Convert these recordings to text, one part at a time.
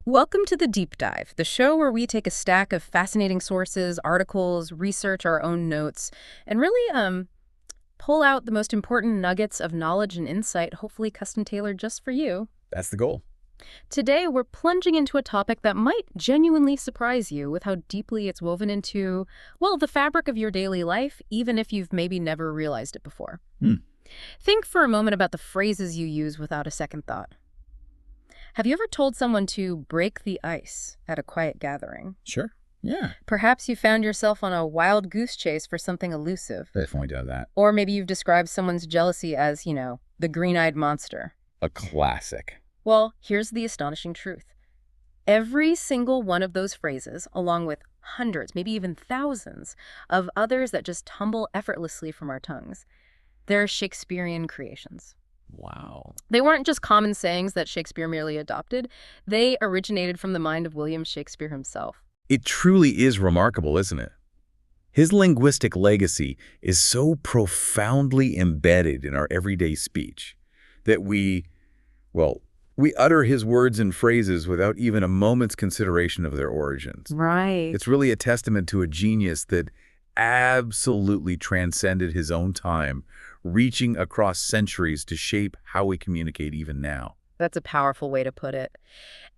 Welcome to the Deep Dive, the show where we take a stack of fascinating sources, articles, research our own notes, and really pull out the most important nuggets of knowledge and insight, hopefully custom tailored just for you. That's the goal. Today, we're plunging into a topic that might genuinely surprise you with how deeply it's woven into, well, the fabric of your daily life, even if you've maybe never realized it before. Think for a moment about the phrases you use without a second thought. Have you ever told someone to break the ice at a quiet gathering? Sure. Yeah. Perhaps you found yourself on a wild goose chase for something elusive. Definitely done that. Or maybe you've described someone's jealousy as, the green-eyed monster. A classic. Well, here's the astonishing truth. Every single one of those phrases, along with hundreds, maybe even thousands, of others that just tumble effortlessly from our tongues, they're Shakespearean creations. Wow. They weren't just common sayings that Shakespeare merely adopted. They originated from the mind of William Shakespeare himself. It truly is remarkable, isn't it? His linguistic legacy is so profoundly embedded in our everyday speech that we utter his words and phrases without even a moment's consideration of their origins. Right. It's really a testament to a genius that absolutely transcended his own time, reaching across centuries to shape how we communicate even now. That's a powerful way to put it.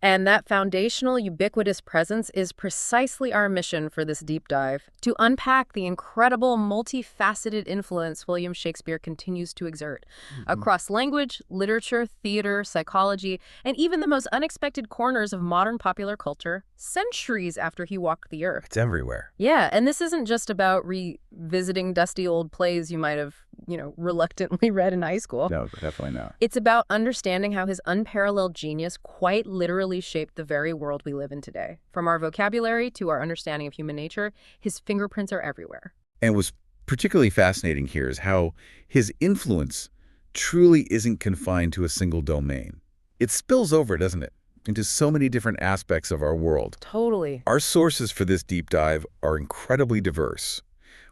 And that foundational, ubiquitous presence is precisely our mission for this deep dive, to unpack the incredible, multifaceted influence William Shakespeare continues to exert across language, literature, theater, psychology, and even the most unexpected corners of modern popular culture, centuries after he walked the earth. It's everywhere. Yeah, and this isn't just about revisiting dusty old plays you might have, reluctantly read in high school. No, definitely not. It's about understanding how his unparalleled genius quite literally shaped the very world we live in today. From our vocabulary to our understanding of human nature, his fingerprints are everywhere. And what's particularly fascinating here is how his influence truly isn't confined to a single domain. It spills over, doesn't it, into so many different aspects of our world. Totally. Our sources for this deep dive are incredibly diverse,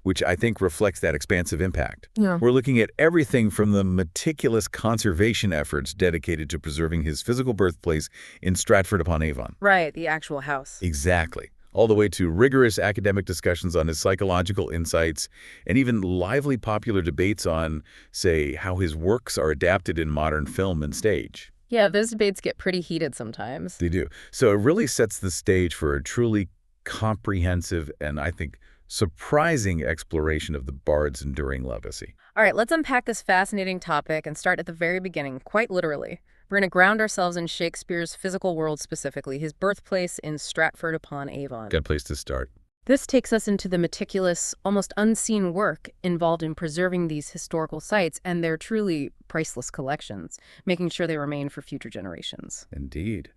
which I think reflects that expansive impact. Yeah. We're looking at everything from the meticulous conservation efforts dedicated to preserving his physical birthplace in Stratford-upon-Avon. Right, the actual house. Exactly. All the way to rigorous academic discussions on his psychological insights, and even lively popular debates on, say, how his works are adapted in modern film and stage. Yeah, those debates get pretty heated sometimes. They do. So it really sets the stage for a truly comprehensive and, I think, surprising exploration of the bard's enduring legacy. All right, let's unpack this fascinating topic and start at the very beginning, quite literally. We're going to ground ourselves in Shakespeare's physical world specifically, his birthplace in Stratford-upon-Avon. Good place to start. This takes us into the meticulous, almost unseen work involved in preserving these historical sites and their truly priceless collections, making sure they remain for future generations. Indeed.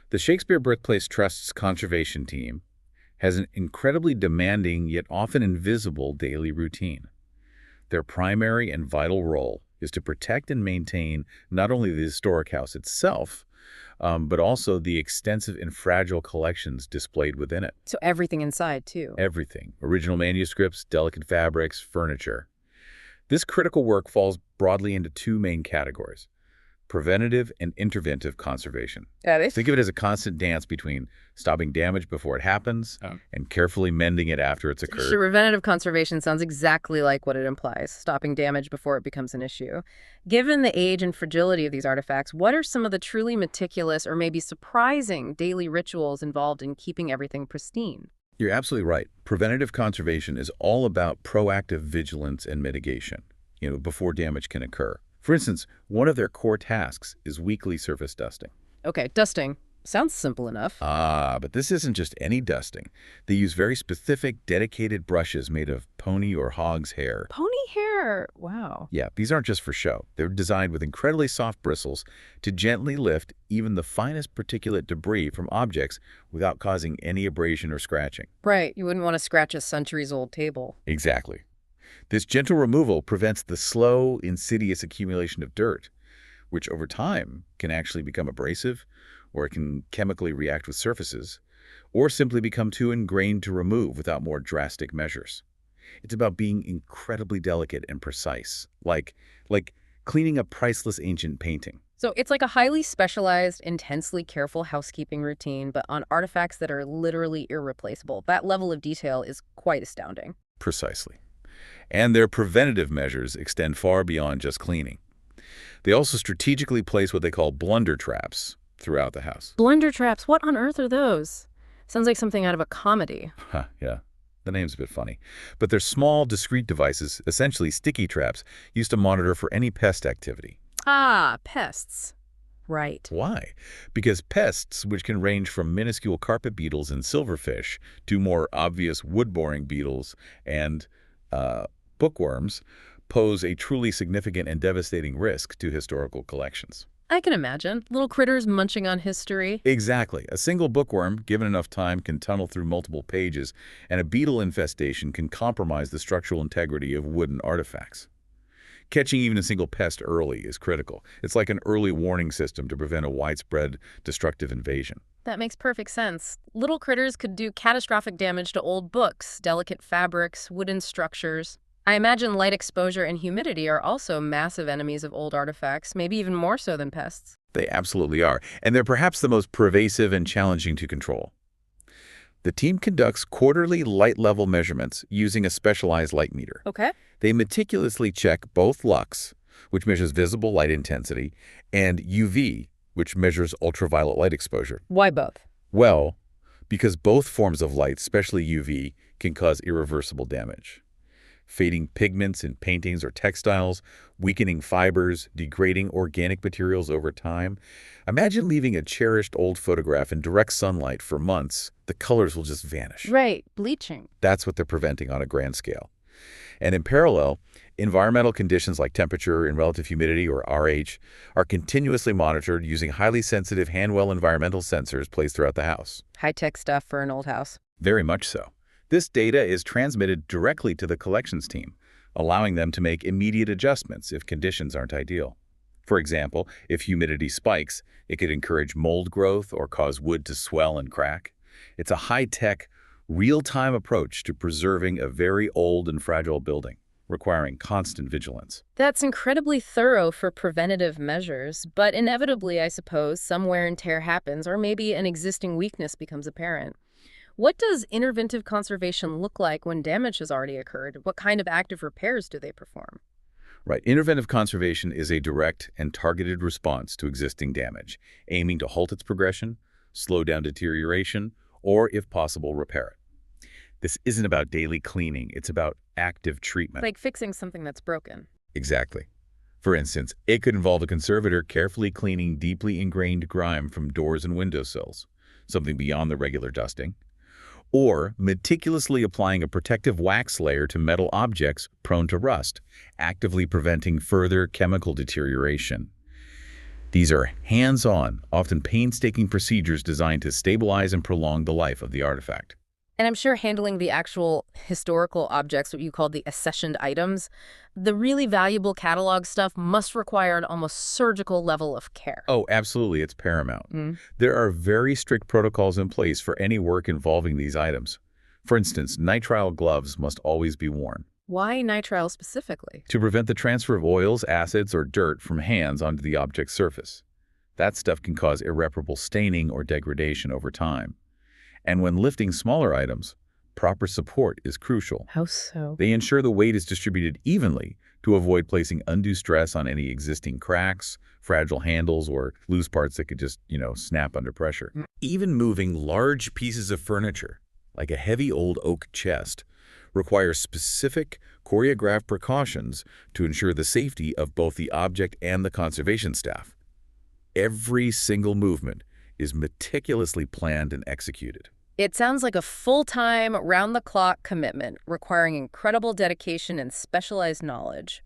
The Shakespeare Birthplace Trust's conservation team has an incredibly demanding yet often invisible daily routine. Their primary and vital role is to protect and maintain not only the historic house itself, but also the extensive and fragile collections displayed within it. So everything inside, too. Everything. Original manuscripts, delicate fabrics, furniture. This critical work falls broadly into two main categories: preventative and interventive conservation. Think of it as a constant dance between stopping damage before it happens and carefully mending it after it's occurred. Sure, preventative conservation sounds exactly like what it implies, stopping damage before it becomes an issue. Given the age and fragility of these artifacts, what are some of the truly meticulous or maybe surprising daily rituals involved in keeping everything pristine? You're absolutely right. Preventative conservation is all about proactive vigilance and mitigation, before damage can occur. For instance, one of their core tasks is weekly surface dusting. Okay, dusting. Sounds simple enough. But this isn't just any dusting. They use very specific, dedicated brushes made of pony or hog's hair. Pony hair. Wow. Yeah, these aren't just for show. They're designed with incredibly soft bristles to gently lift even the finest particulate debris from objects without causing any abrasion or scratching. Right. You wouldn't want to scratch a centuries-old table. Exactly. This gentle removal prevents the slow, insidious accumulation of dirt, which over time can actually become abrasive, or it can chemically react with surfaces, or simply become too ingrained to remove without more drastic measures. It's about being incredibly delicate and precise, like cleaning a priceless ancient painting. So it's like a highly specialized, intensely careful housekeeping routine, but on artifacts that are literally irreplaceable. That level of detail is quite astounding. Precisely. And their preventative measures extend far beyond just cleaning. They also strategically place what they call blunder traps throughout the house. Blunder traps, what on earth are those? Sounds like something out of a comedy. Huh, yeah. The name's a bit funny. But they're small, discrete devices, essentially sticky traps, used to monitor for any pest activity. Ah, pests. Right. Why? Because pests, which can range from minuscule carpet beetles and silverfish to more obvious wood-boring beetles and bookworms, pose a truly significant and devastating risk to historical collections. I can imagine. Little critters munching on history. Exactly. A single bookworm, given enough time, can tunnel through multiple pages, and a beetle infestation can compromise the structural integrity of wooden artifacts. Catching even a single pest early is critical. It's like an early warning system to prevent a widespread destructive invasion. That makes perfect sense. Little critters could do catastrophic damage to old books, delicate fabrics, wooden structures. I imagine light exposure and humidity are also massive enemies of old artifacts, maybe even more so than pests. They absolutely are, and they're perhaps the most pervasive and challenging to control. The team conducts quarterly light level measurements using a specialized light meter. Okay. They meticulously check both lux, which measures visible light intensity, and UV, which measures ultraviolet light exposure. Why both? Well, because both forms of light, especially UV, can cause irreversible damage. Fading pigments in paintings or textiles, weakening fibers, degrading organic materials over time. Imagine leaving a cherished old photograph in direct sunlight for months. The colors will just vanish. Right, bleaching. That's what they're preventing on a grand scale. And in parallel, environmental conditions like temperature and relative humidity, or RH, are continuously monitored using highly sensitive handwell environmental sensors placed throughout the house. High-tech stuff for an old house. Very much so. This data is transmitted directly to the collections team, allowing them to make immediate adjustments if conditions aren't ideal. For example, if humidity spikes, it could encourage mold growth or cause wood to swell and crack. It's a high-tech, real-time approach to preserving a very old and fragile building, requiring constant vigilance. That's incredibly thorough for preventative measures, but inevitably, I suppose, some wear and tear happens, or maybe an existing weakness becomes apparent. What does interventive conservation look like when damage has already occurred? What kind of active repairs do they perform? Right. Interventive conservation is a direct and targeted response to existing damage, aiming to halt its progression, slow down deterioration, or, if possible, repair it. This isn't about daily cleaning. It's about active treatment. Like fixing something that's broken. Exactly. For instance, it could involve a conservator carefully cleaning deeply ingrained grime from doors and windowsills, something beyond the regular dusting, or meticulously applying a protective wax layer to metal objects prone to rust, actively preventing further chemical deterioration. These are hands-on, often painstaking procedures designed to stabilize and prolong the life of the artifact. And I'm sure handling the actual historical objects, what you call the accessioned items, the really valuable catalog stuff must require an almost surgical level of care. Oh, absolutely. It's paramount. There are very strict protocols in place for any work involving these items. For instance, nitrile gloves must always be worn. Why nitrile specifically? To prevent the transfer of oils, acids, or dirt from hands onto the object's surface. That stuff can cause irreparable staining or degradation over time. And when lifting smaller items, proper support is crucial. How so? They ensure the weight is distributed evenly to avoid placing undue stress on any existing cracks, fragile handles, or loose parts that could just, snap under pressure. Even moving large pieces of furniture, like a heavy old oak chest, requires specific, choreographed precautions to ensure the safety of both the object and the conservation staff. Every single movement is meticulously planned and executed. It sounds like a full-time, round-the-clock commitment requiring incredible dedication and specialized knowledge.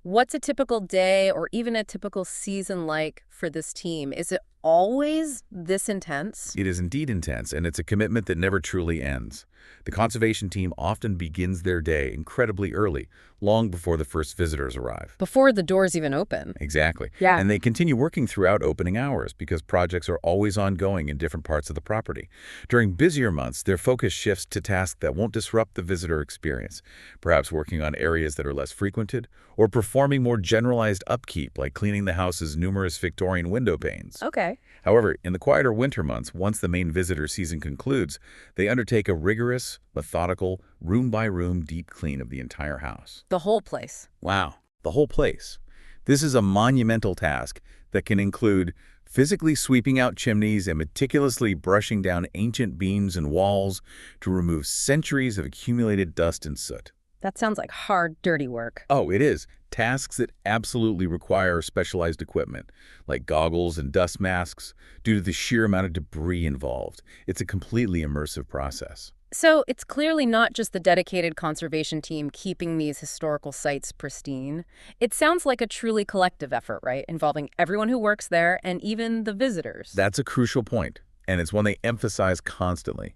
What's a typical day or even a typical season like for this team? Is it always this intense? It is indeed intense, and it's a commitment that never truly ends. The conservation team often begins their day incredibly early, long before the first visitors arrive. Before the doors even open. Exactly. Yeah. And they continue working throughout opening hours because projects are always ongoing in different parts of the property. During busier months, their focus shifts to tasks that won't disrupt the visitor experience, perhaps working on areas that are less frequented or performing more generalized upkeep like cleaning the house's numerous Victorian window panes. Okay. However, in the quieter winter months, once the main visitor season concludes, they undertake a rigorous, methodical, room-by-room deep clean of the entire house. The whole place. Wow, the whole place. This is a monumental task that can include physically sweeping out chimneys and meticulously brushing down ancient beams and walls to remove centuries of accumulated dust and soot. That sounds like hard, dirty work. Oh, it is. Tasks that absolutely require specialized equipment, like goggles and dust masks, due to the sheer amount of debris involved. It's a completely immersive process. So it's clearly not just the dedicated conservation team keeping these historical sites pristine. It sounds like a truly collective effort, right? Involving everyone who works there and even the visitors. That's a crucial point, and it's one they emphasize constantly.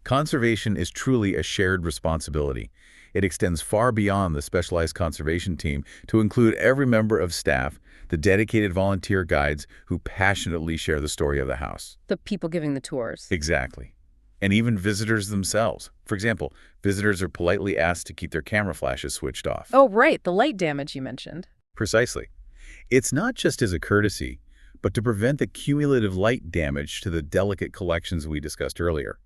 Conservation is truly a shared responsibility. It extends far beyond the specialized conservation team to include every member of staff, the dedicated volunteer guides who passionately share the story of the house. The people giving the tours. Exactly. And even visitors themselves. For example, visitors are politely asked to keep their camera flashes switched off. Oh, right, the light damage you mentioned. Precisely. It's not just as a courtesy, but to prevent the cumulative light damage to the delicate collections we discussed earlier.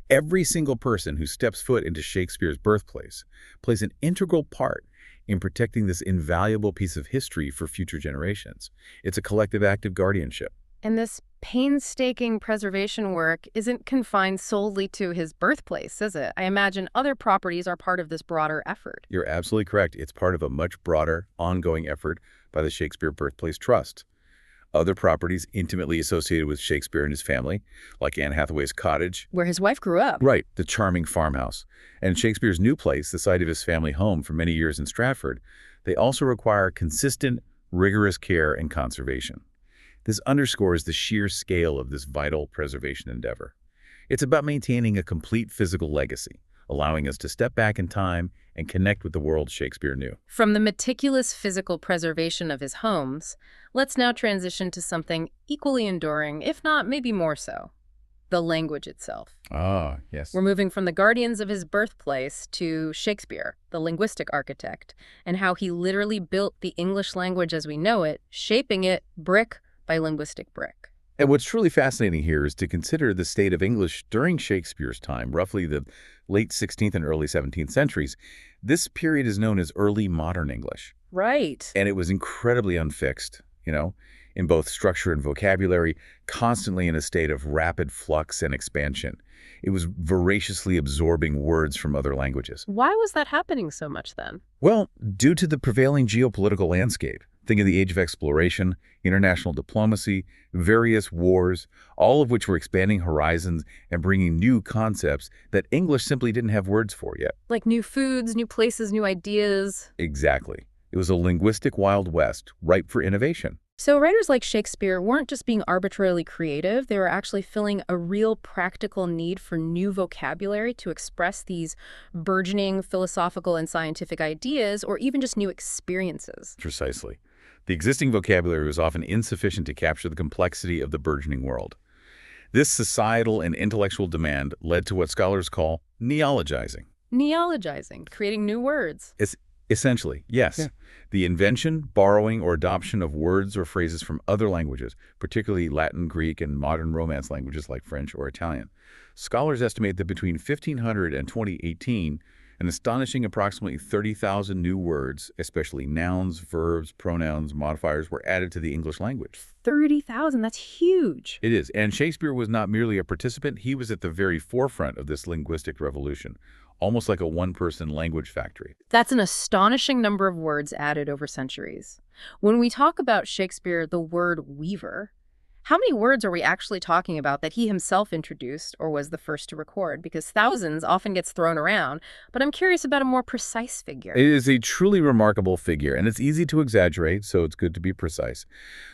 Every single person who steps foot into Shakespeare's birthplace plays an integral part in protecting this invaluable piece of history for future generations. It's a collective act of guardianship. And this painstaking preservation work isn't confined solely to his birthplace, is it? I imagine other properties are part of this broader effort. You're absolutely correct. It's part of a much broader, ongoing effort by the Shakespeare Birthplace Trust. Other properties intimately associated with Shakespeare and his family, like Anne Hathaway's cottage. Where his wife grew up. Right, the charming farmhouse. And Shakespeare's new place, the site of his family home for many years in Stratford, they also require consistent, rigorous care and conservation. This underscores the sheer scale of this vital preservation endeavor. It's about maintaining a complete physical legacy, allowing us to step back in time and connect with the world Shakespeare knew. From the meticulous physical preservation of his homes, let's now transition to something equally enduring, if not maybe more so. The language itself. Ah, yes. We're moving from the guardians of his birthplace to Shakespeare, the linguistic architect, and how he literally built the English language as we know it, shaping it brick by linguistic brick. And what's truly fascinating here is to consider the state of English during Shakespeare's time, roughly the late 16th and early 17th centuries. This period is known as early modern English. Right. And it was incredibly unfixed, in both structure and vocabulary, constantly in a state of rapid flux and expansion. It was voraciously absorbing words from other languages. Why was that happening so much then? Well, due to the prevailing geopolitical landscape. Think of the age of exploration, international diplomacy, various wars, all of which were expanding horizons and bringing new concepts that English simply didn't have words for yet. Like new foods, new places, new ideas. Exactly. It was a linguistic Wild West, ripe for innovation. So writers like Shakespeare weren't just being arbitrarily creative, they were actually filling a real practical need for new vocabulary to express these burgeoning philosophical and scientific ideas, or even just new experiences. Precisely. The existing vocabulary was often insufficient to capture the complexity of the burgeoning world. This societal and intellectual demand led to what scholars call neologizing. Neologizing, creating new words. Essentially, yes. Yeah. The invention, borrowing, or adoption of words or phrases from other languages, particularly Latin, Greek, and modern Romance languages like French or Italian. Scholars estimate that between 1500 and 2018, an astonishing approximately 30,000 new words, especially nouns, verbs, pronouns, modifiers, were added to the English language. 30,000, that's huge. It is, and Shakespeare was not merely a participant, he was at the very forefront of this linguistic revolution, almost like a one-person language factory. That's an astonishing number of words added over centuries. When we talk about Shakespeare, the word weaver, how many words are we actually talking about that he himself introduced or was the first to record? Because thousands often gets thrown around, but I'm curious about a more precise figure. It is a truly remarkable figure, and it's easy to exaggerate, so it's good to be precise.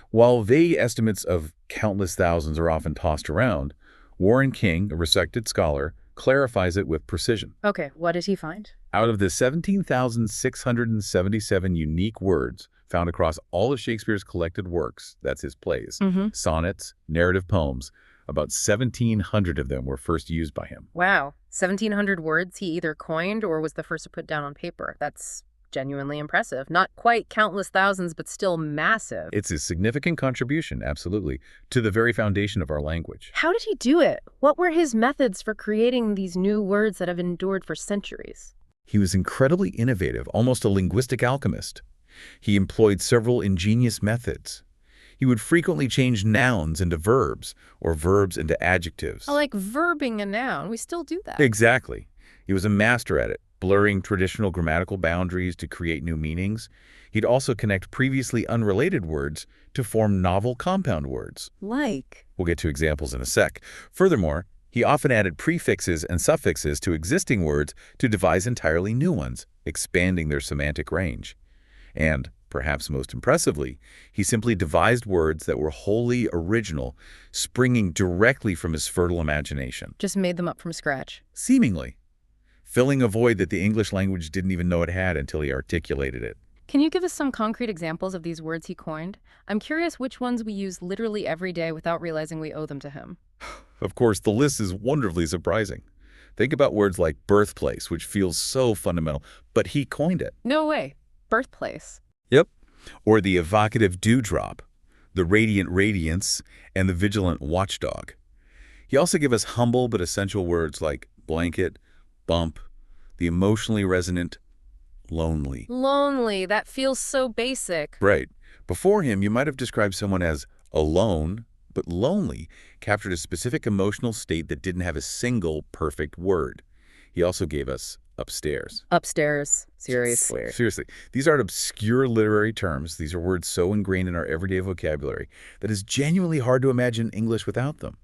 While vague estimates of countless thousands are often tossed around, Warren King, a respected scholar, clarifies it with precision. Okay, what did he find? Out of the 17,677 unique words found across all of Shakespeare's collected works, that's his plays, sonnets, narrative poems, about 1,700 of them were first used by him. Wow. 1,700 words he either coined or was the first to put down on paper. That's genuinely impressive. Not quite countless thousands, but still massive. It's a significant contribution, absolutely, to the very foundation of our language. How did he do it? What were his methods for creating these new words that have endured for centuries? He was incredibly innovative, almost a linguistic alchemist. He employed several ingenious methods. He would frequently change nouns into verbs, or verbs into adjectives. I like verbing a noun. We still do that. Exactly. He was a master at it, blurring traditional grammatical boundaries to create new meanings. He'd also connect previously unrelated words to form novel compound words. Like? We'll get to examples in a sec. Furthermore, he often added prefixes and suffixes to existing words to devise entirely new ones, expanding their semantic range. And, perhaps most impressively, he simply devised words that were wholly original, springing directly from his fertile imagination. Just made them up from scratch. Seemingly, filling a void that the English language didn't even know it had until he articulated it. Can you give us some concrete examples of these words he coined? I'm curious which ones we use literally every day without realizing we owe them to him. Of course, the list is wonderfully surprising. Think about words like birthplace, which feels so fundamental, but he coined it. No way. Birthplace. Yep. Or the evocative dewdrop, the radiant radiance, and the vigilant watchdog. He also gave us humble but essential words like blanket, bump, the emotionally resonant lonely. Lonely. That feels so basic. Right. Before him, you might have described someone as alone, but lonely captured a specific emotional state that didn't have a single perfect word. He also gave us upstairs. Upstairs. Seriously. Seriously. These aren't obscure literary terms. These are words so ingrained in our everyday vocabulary that it's genuinely hard to imagine English without them.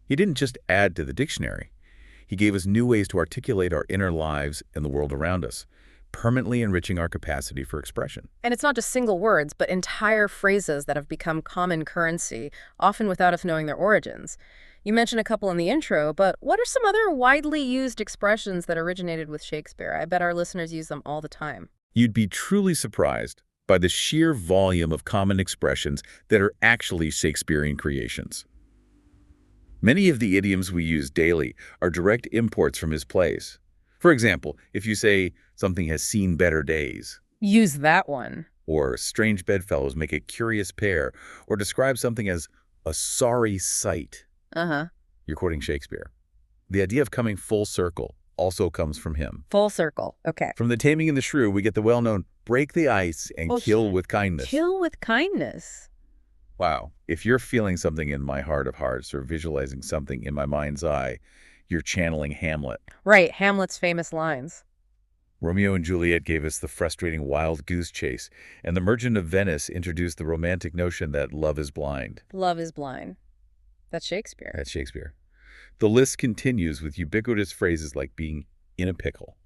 He didn't just add to the dictionary. He gave us new ways to articulate our inner lives and the world around us, permanently enriching our capacity for expression. And it's not just single words, but entire phrases that have become common currency, often without us knowing their origins. You mentioned a couple in the intro, but what are some other widely used expressions that originated with Shakespeare? I bet our listeners use them all the time. You'd be truly surprised by the sheer volume of common expressions that are actually Shakespearean creations. Many of the idioms we use daily are direct imports from his plays. For example, if you say something has seen better days, Use that one. or strange bedfellows make a curious pair, or describe something as a sorry sight, you're quoting Shakespeare. The idea of coming full circle also comes from him. Full circle. Okay. From The Taming of the Shrew, we get the well-known break the ice and kill with kindness. Kill with kindness. Wow. If you're feeling something in my heart of hearts or visualizing something in my mind's eye, you're channeling Hamlet. Right, Hamlet's famous lines. Romeo and Juliet gave us the frustrating wild goose chase, and The Merchant of Venice introduced the romantic notion that love is blind. Love is blind. That's Shakespeare. That's Shakespeare. The list continues with ubiquitous phrases like being in a pickle.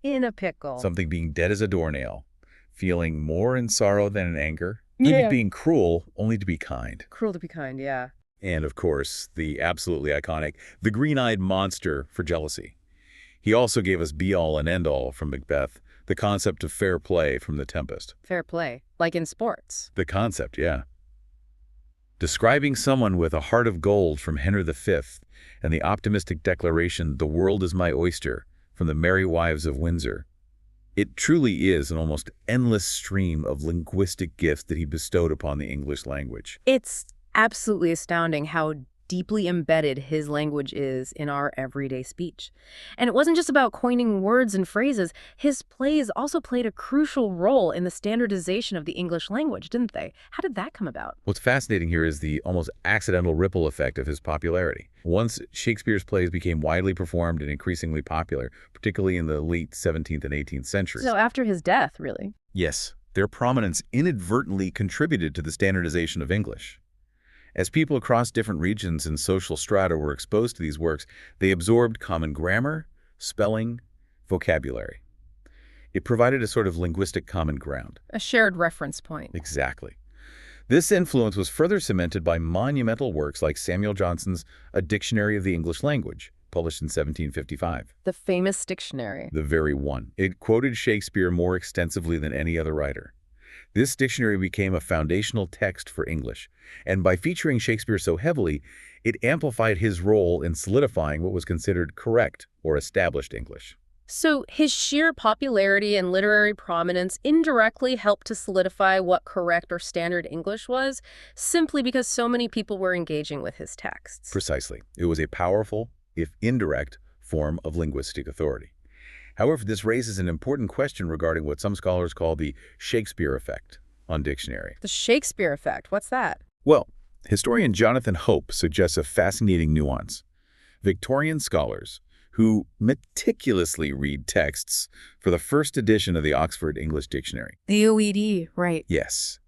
In a pickle. Something being dead as a doornail. Feeling more in sorrow than in anger. Maybe being cruel only to be kind. Cruel to be kind, yeah. And, of course, the absolutely iconic, the green-eyed monster for jealousy. He also gave us be-all and end-all from Macbeth, the concept of fair play from The Tempest. Fair play. Like in sports. The concept, yeah. Describing someone with a heart of gold from Henry V, and the optimistic declaration, "The world is my oyster," from The Merry Wives of Windsor. It truly is an almost endless stream of linguistic gifts that he bestowed upon the English language. It's absolutely astounding how deeply embedded his language is in our everyday speech. And it wasn't just about coining words and phrases. His plays also played a crucial role in the standardization of the English language, didn't they? How did that come about? What's fascinating here is the almost accidental ripple effect of his popularity. Once Shakespeare's plays became widely performed and increasingly popular, particularly in the late 17th and 18th centuries. So after his death, really? Yes, their prominence inadvertently contributed to the standardization of English. As people across different regions and social strata were exposed to these works, they absorbed common grammar, spelling, vocabulary. It provided a sort of linguistic common ground. A shared reference point. Exactly. This influence was further cemented by monumental works like Samuel Johnson's A Dictionary of the English Language, published in 1755. The famous dictionary. The very one. It quoted Shakespeare more extensively than any other writer. This dictionary became a foundational text for English, and by featuring Shakespeare so heavily, it amplified his role in solidifying what was considered correct or established English. So his sheer popularity and literary prominence indirectly helped to solidify what correct or standard English was, simply because so many people were engaging with his texts. Precisely. It was a powerful, if indirect, form of linguistic authority. However, this raises an important question regarding what some scholars call the Shakespeare effect on dictionary. The Shakespeare effect, what's that? Well, historian Jonathan Hope suggests a fascinating nuance. Victorian scholars who meticulously read texts for the first edition of the Oxford English Dictionary. The OED, right. Yes.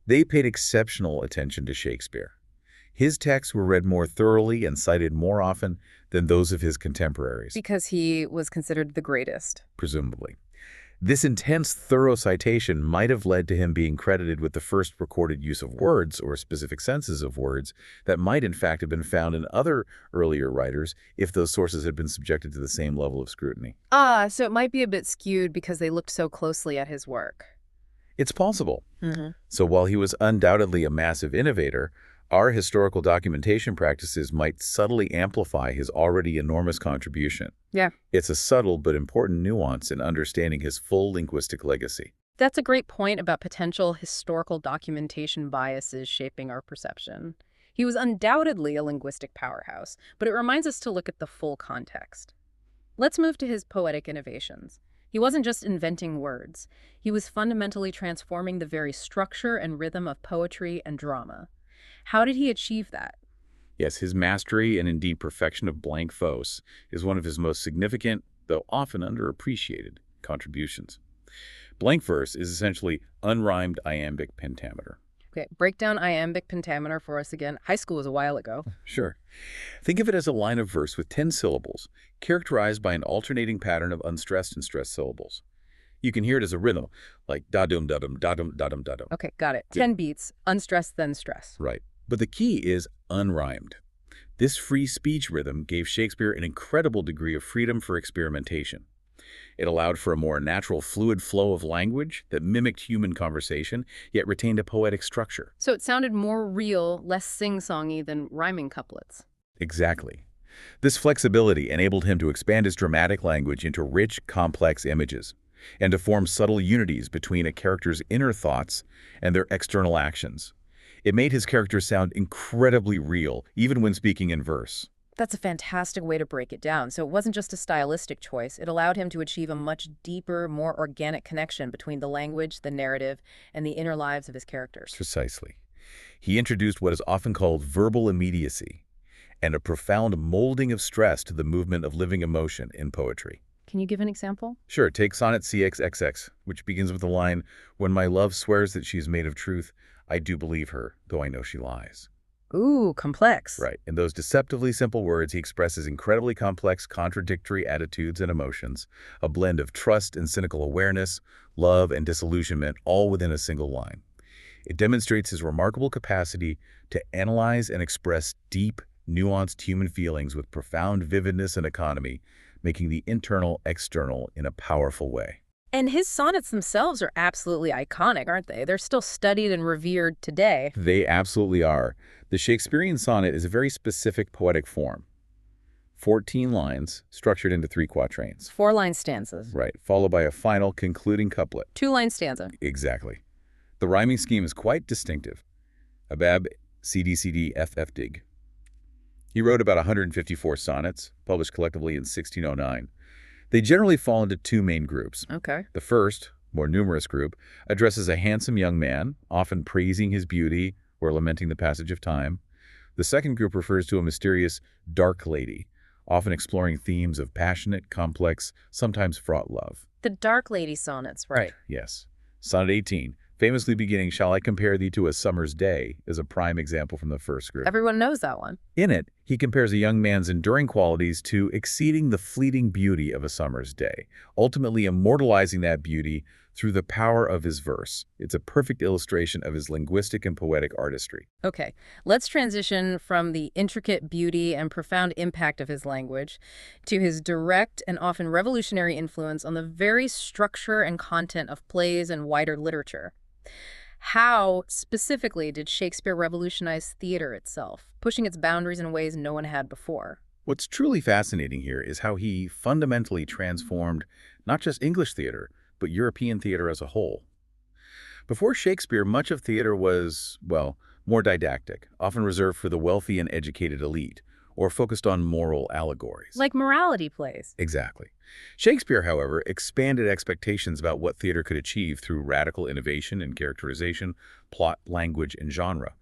They paid exceptional attention to Shakespeare. His texts were read more thoroughly and cited more often than those of his contemporaries. Because he was considered the greatest. Presumably. This intense, thorough citation might have led to him being credited with the first recorded use of words or specific senses of words that might in fact have been found in other earlier writers if those sources had been subjected to the same level of scrutiny. So it might be a bit skewed because they looked so closely at his work. It's possible. So while he was undoubtedly a massive innovator, our historical documentation practices might subtly amplify his already enormous contribution. Yeah. It's a subtle but important nuance in understanding his full linguistic legacy. That's a great point about potential historical documentation biases shaping our perception. He was undoubtedly a linguistic powerhouse, but it reminds us to look at the full context. Let's move to his poetic innovations. He wasn't just inventing words. He was fundamentally transforming the very structure and rhythm of poetry and drama. How did he achieve that? Yes, his mastery and indeed perfection of blank verse is one of his most significant, though often underappreciated, contributions. Blank verse is essentially unrhymed iambic pentameter. Okay, break down iambic pentameter for us again. High school was a while ago. Sure. Think of it as a line of verse with 10 syllables, characterized by an alternating pattern of unstressed and stressed syllables. You can hear it as a rhythm, like da-dum, da-dum, da-dum, da-dum, da-dum. Okay, got it. 10 beats, unstressed, then stress. Right. But the key is unrhymed. This free speech rhythm gave Shakespeare an incredible degree of freedom for experimentation. It allowed for a more natural, fluid flow of language that mimicked human conversation, yet retained a poetic structure. So it sounded more real, less sing-songy than rhyming couplets. Exactly. This flexibility enabled him to expand his dramatic language into rich, complex images, and to form subtle unities between a character's inner thoughts and their external actions. It made his characters sound incredibly real, even when speaking in verse. That's a fantastic way to break it down. So it wasn't just a stylistic choice. It allowed him to achieve a much deeper, more organic connection between the language, the narrative, and the inner lives of his characters. Precisely. He introduced what is often called verbal immediacy and a profound molding of stress to the movement of living emotion in poetry. Can you give an example? Sure, take Sonnet CXXX, which begins with the line, "When my love swears that she is made of truth, I do believe her, though I know she lies." Ooh, complex. Right. In those deceptively simple words, he expresses incredibly complex, contradictory attitudes and emotions, a blend of trust and cynical awareness, love and disillusionment, all within a single line. It demonstrates his remarkable capacity to analyze and express deep, nuanced human feelings with profound vividness and economy, making the internal external in a powerful way. And his sonnets themselves are absolutely iconic, aren't they? They're still studied and revered today. They absolutely are. The Shakespearean sonnet is a very specific poetic form. 14 lines structured into 3 quatrains. 4-line stanzas. Right, followed by a final concluding couplet. 2-line stanza. Exactly. The rhyming scheme is quite distinctive. Abab, CD, CD, FF, dig. He wrote about 154 sonnets, published collectively in 1609. They generally fall into 2 main groups. Okay. The first, more numerous group, addresses a handsome young man, often praising his beauty or lamenting the passage of time. The second group refers to a mysterious dark lady, often exploring themes of passionate, complex, sometimes fraught love. The Dark Lady sonnets, right. Yes. Sonnet 18, famously beginning, "Shall I compare thee to a summer's day," is a prime example from the first group. Everyone knows that one. In it, he compares a young man's enduring qualities to exceeding the fleeting beauty of a summer's day, ultimately immortalizing that beauty through the power of his verse. It's a perfect illustration of his linguistic and poetic artistry. Okay, let's transition from the intricate beauty and profound impact of his language to his direct and often revolutionary influence on the very structure and content of plays and wider literature. How, specifically, did Shakespeare revolutionize theater itself, pushing its boundaries in ways no one had before? What's truly fascinating here is how he fundamentally transformed not just English theater, but European theater as a whole. Before Shakespeare, much of theater was, well, more didactic, often reserved for the wealthy and educated elite, or focused on moral allegories. Like morality plays. Exactly. Shakespeare, however, expanded expectations about what theater could achieve through radical innovation in characterization, plot, language, and genre.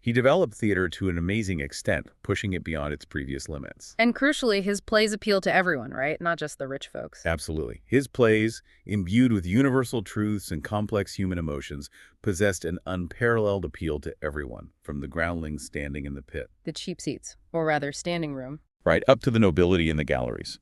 He developed theater to an amazing extent, pushing it beyond its previous limits. And crucially, his plays appeal to everyone, right? Not just the rich folks. Absolutely. His plays, imbued with universal truths and complex human emotions, possessed an unparalleled appeal to everyone, from the groundlings standing in the pit. The cheap seats, or rather standing room. Right, up to the nobility in the galleries.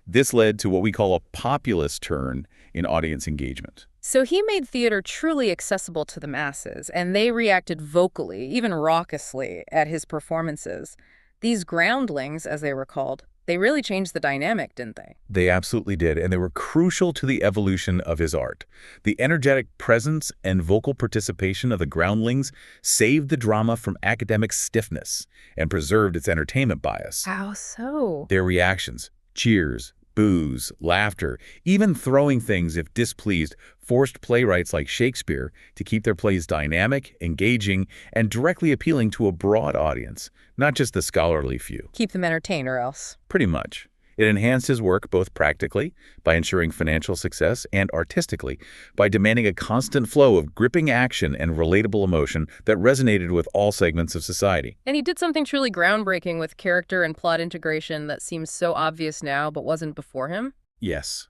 This led to what we call a populist turn in audience engagement. So he made theater truly accessible to the masses, and they reacted vocally, even raucously, at his performances. These groundlings, as they were called, they really changed the dynamic, didn't they? They absolutely did, and they were crucial to the evolution of his art. The energetic presence and vocal participation of the groundlings saved the drama from academic stiffness and preserved its entertainment bias. How so? Their reactions, cheers, boos, laughter, even throwing things if displeased, forced playwrights like Shakespeare to keep their plays dynamic, engaging, and directly appealing to a broad audience, not just the scholarly few. Keep them entertained or else. Pretty much. It enhanced his work both practically, by ensuring financial success, and artistically, by demanding a constant flow of gripping action and relatable emotion that resonated with all segments of society. And he did something truly groundbreaking with character and plot integration that seems so obvious now but wasn't before him. Yes.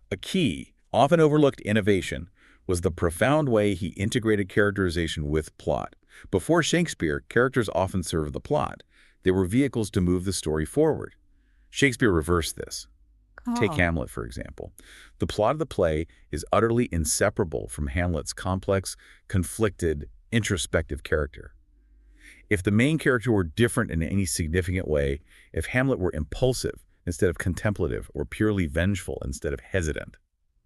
A key, often overlooked innovation was the profound way he integrated characterization with plot. Before Shakespeare, characters often served the plot. They were vehicles to move the story forward. Shakespeare reversed this. Take Hamlet, for example. The plot of the play is utterly inseparable from Hamlet's complex, conflicted, introspective character. If the main character were different in any significant way, if Hamlet were impulsive instead of contemplative or purely vengeful instead of hesitant,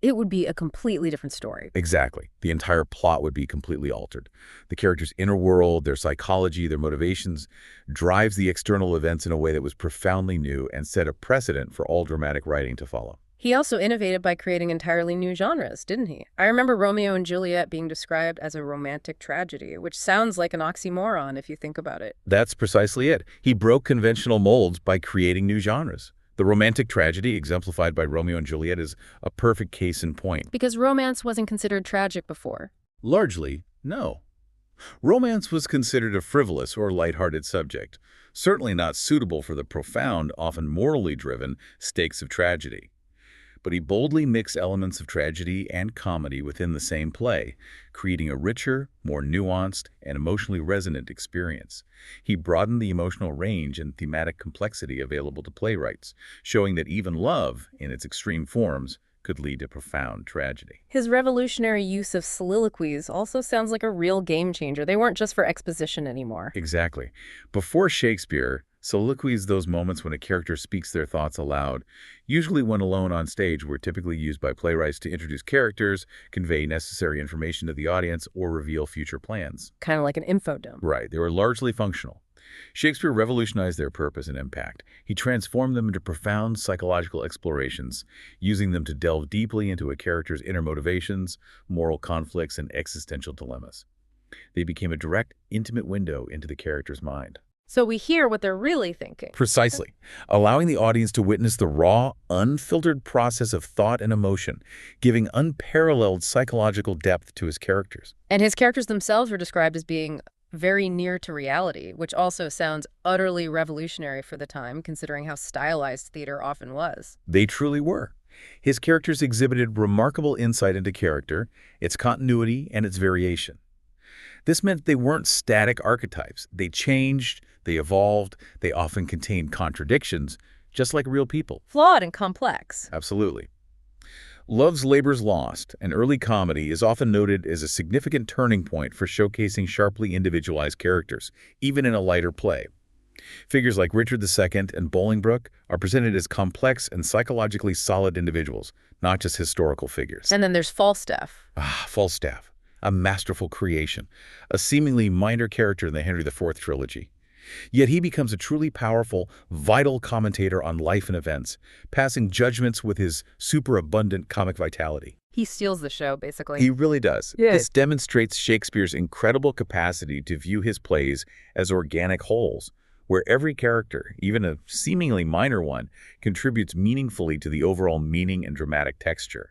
it would be a completely different story. Exactly. The entire plot would be completely altered. The character's inner world, their psychology, their motivations drives the external events in a way that was profoundly new and set a precedent for all dramatic writing to follow. He also innovated by creating entirely new genres, didn't he? I remember Romeo and Juliet being described as a romantic tragedy, which sounds like an oxymoron if you think about it. That's precisely it. He broke conventional molds by creating new genres. The romantic tragedy, exemplified by Romeo and Juliet, is a perfect case in point. Because romance wasn't considered tragic before. Largely, no. Romance was considered a frivolous or lighthearted subject, certainly not suitable for the profound, often morally driven, stakes of tragedy. But he boldly mixed elements of tragedy and comedy within the same play, creating a richer, more nuanced, and emotionally resonant experience. He broadened the emotional range and thematic complexity available to playwrights, showing that even love, in its extreme forms, could lead to profound tragedy. His revolutionary use of soliloquies also sounds like a real game changer. They weren't just for exposition anymore. Exactly. Before Shakespeare, soliloquies, those moments when a character speaks their thoughts aloud, usually when alone on stage, were typically used by playwrights to introduce characters, convey necessary information to the audience, or reveal future plans. Kind of like an infodump. Right. They were largely functional. Shakespeare revolutionized their purpose and impact. He transformed them into profound psychological explorations, using them to delve deeply into a character's inner motivations, moral conflicts, and existential dilemmas. They became a direct, intimate window into the character's mind. So we hear what they're really thinking. Precisely. Allowing the audience to witness the raw, unfiltered process of thought and emotion, giving unparalleled psychological depth to his characters. And his characters themselves were described as being very near to reality, which also sounds utterly revolutionary for the time, considering how stylized theater often was. They truly were. His characters exhibited remarkable insight into character, its continuity, and its variation. This meant they weren't static archetypes. They changed, they evolved, they often contained contradictions, just like real people. Flawed and complex. Absolutely. Love's Labour's Lost, an early comedy, is often noted as a significant turning point for showcasing sharply individualized characters, even in a lighter play. Figures like Richard II and Bolingbroke are presented as complex and psychologically solid individuals, not just historical figures. And then there's Falstaff. Falstaff, a masterful creation, a seemingly minor character in the Henry IV trilogy. Yet he becomes a truly powerful, vital commentator on life and events, passing judgments with his superabundant comic vitality. He steals the show, basically. He really does. Yeah. This demonstrates Shakespeare's incredible capacity to view his plays as organic wholes, where every character, even a seemingly minor one, contributes meaningfully to the overall meaning and dramatic texture.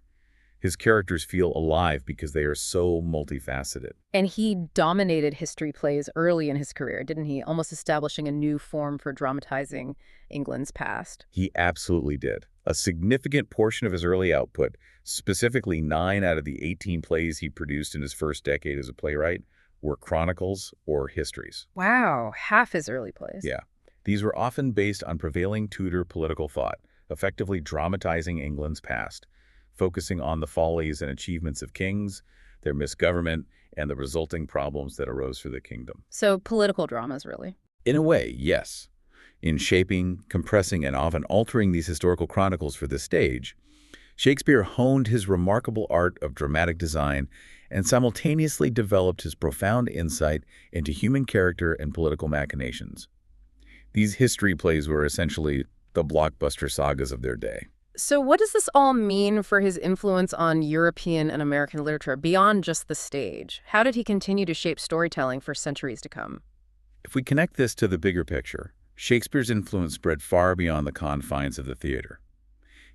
His characters feel alive because they are so multifaceted. And he dominated history plays early in his career, didn't he? Almost establishing a new form for dramatizing England's past. He absolutely did. A significant portion of his early output, specifically 9 out of the 18 plays he produced in his first decade as a playwright, were chronicles or histories. Wow, half his early plays. Yeah. These were often based on prevailing Tudor political thought, effectively dramatizing England's past, focusing on the follies and achievements of kings, their misgovernment, and the resulting problems that arose for the kingdom. So political dramas, really. In a way, yes. In shaping, compressing, and often altering these historical chronicles for the stage, Shakespeare honed his remarkable art of dramatic design and simultaneously developed his profound insight into human character and political machinations. These history plays were essentially the blockbuster sagas of their day. So what does this all mean for his influence on European and American literature beyond just the stage? How did he continue to shape storytelling for centuries to come? If we connect this to the bigger picture, Shakespeare's influence spread far beyond the confines of the theater.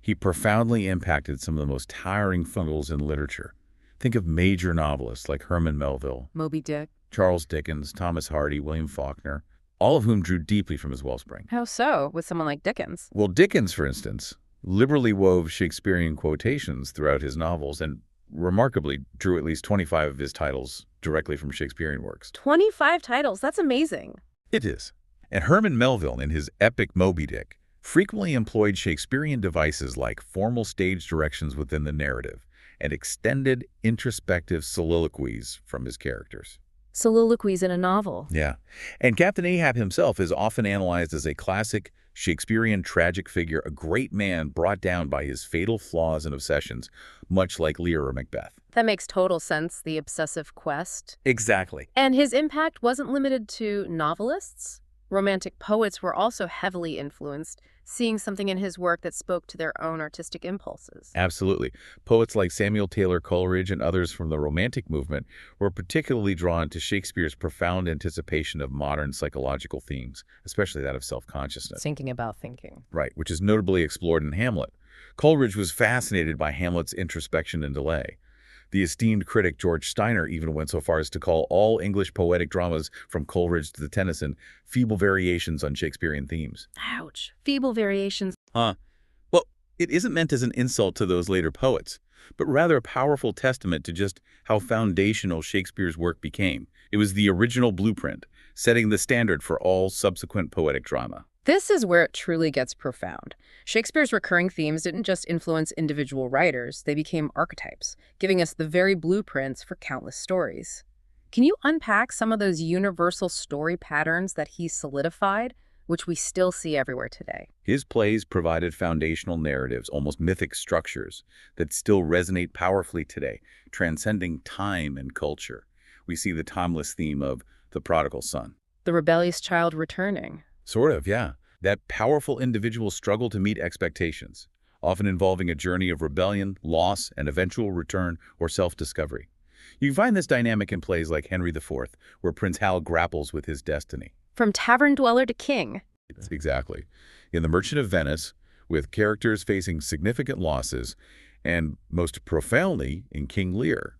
He profoundly impacted some of the most towering figures in literature. Think of major novelists like Herman Melville, Moby Dick, Charles Dickens, Thomas Hardy, William Faulkner, all of whom drew deeply from his wellspring. How so, with someone like Dickens? Well, Dickens, for instance, liberally wove Shakespearean quotations throughout his novels and remarkably drew at least 25 of his titles directly from Shakespearean works. 25 titles, that's amazing. It is. And Herman Melville, in his epic Moby Dick, frequently employed Shakespearean devices like formal stage directions within the narrative and extended introspective soliloquies from his characters. Soliloquies in a novel. Yeah. And Captain Ahab himself is often analyzed as a classic Shakespearean tragic figure, a great man brought down by his fatal flaws and obsessions, much like Lear or Macbeth. That makes total sense, the obsessive quest. Exactly. And his impact wasn't limited to novelists. Romantic poets were also heavily influenced, seeing something in his work that spoke to their own artistic impulses. Absolutely. Poets like Samuel Taylor Coleridge and others from the Romantic movement were particularly drawn to Shakespeare's profound anticipation of modern psychological themes, especially that of self-consciousness. Thinking about thinking. Right, which is notably explored in Hamlet. Coleridge was fascinated by Hamlet's introspection and delay. The esteemed critic George Steiner even went so far as to call all English poetic dramas from Coleridge to Tennyson feeble variations on Shakespearean themes. Ouch. Feeble variations. Well, it isn't meant as an insult to those later poets, but rather a powerful testament to just how foundational Shakespeare's work became. It was the original blueprint, setting the standard for all subsequent poetic drama. This is where it truly gets profound. Shakespeare's recurring themes didn't just influence individual writers, they became archetypes, giving us the very blueprints for countless stories. Can you unpack some of those universal story patterns that he solidified, which we still see everywhere today? His plays provided foundational narratives, almost mythic structures, that still resonate powerfully today, transcending time and culture. We see the timeless theme of the prodigal son. The rebellious child returning. Sort of, yeah. That powerful individual struggle to meet expectations, often involving a journey of rebellion, loss, and eventual return or self-discovery. You find this dynamic in plays like Henry IV, where Prince Hal grapples with his destiny. From tavern dweller to king. Exactly. In The Merchant of Venice, with characters facing significant losses, and most profoundly in King Lear,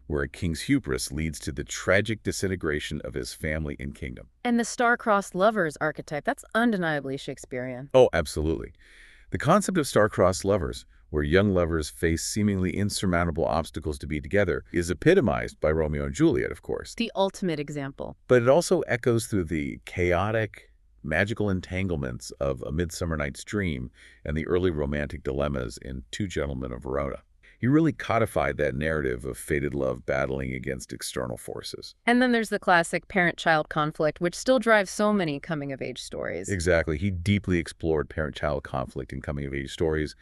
where a king's hubris leads to the tragic disintegration of his family and kingdom. And the star-crossed lovers archetype, that's undeniably Shakespearean. Oh, absolutely. The concept of star-crossed lovers, where young lovers face seemingly insurmountable obstacles to be together, is epitomized by Romeo and Juliet, of course. The ultimate example. But it also echoes through the chaotic, magical entanglements of A Midsummer Night's Dream and the early romantic dilemmas in Two Gentlemen of Verona. He really codified that narrative of fated love battling against external forces. And then there's the classic parent-child conflict, which still drives so many coming-of-age stories. Exactly. He deeply explored parent-child conflict in coming-of-age stories,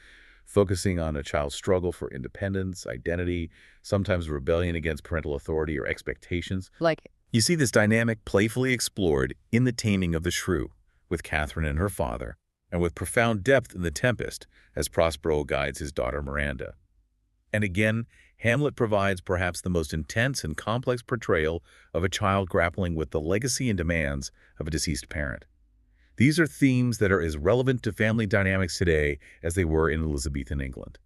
focusing on a child's struggle for independence, identity, sometimes rebellion against parental authority or expectations. Like, You see this dynamic playfully explored in The Taming of the Shrew, with Catherine and her father, and with profound depth in The Tempest, as Prospero guides his daughter Miranda. And again, Hamlet provides perhaps the most intense and complex portrayal of a child grappling with the legacy and demands of a deceased parent. These are themes that are as relevant to family dynamics today as they were in Elizabethan England.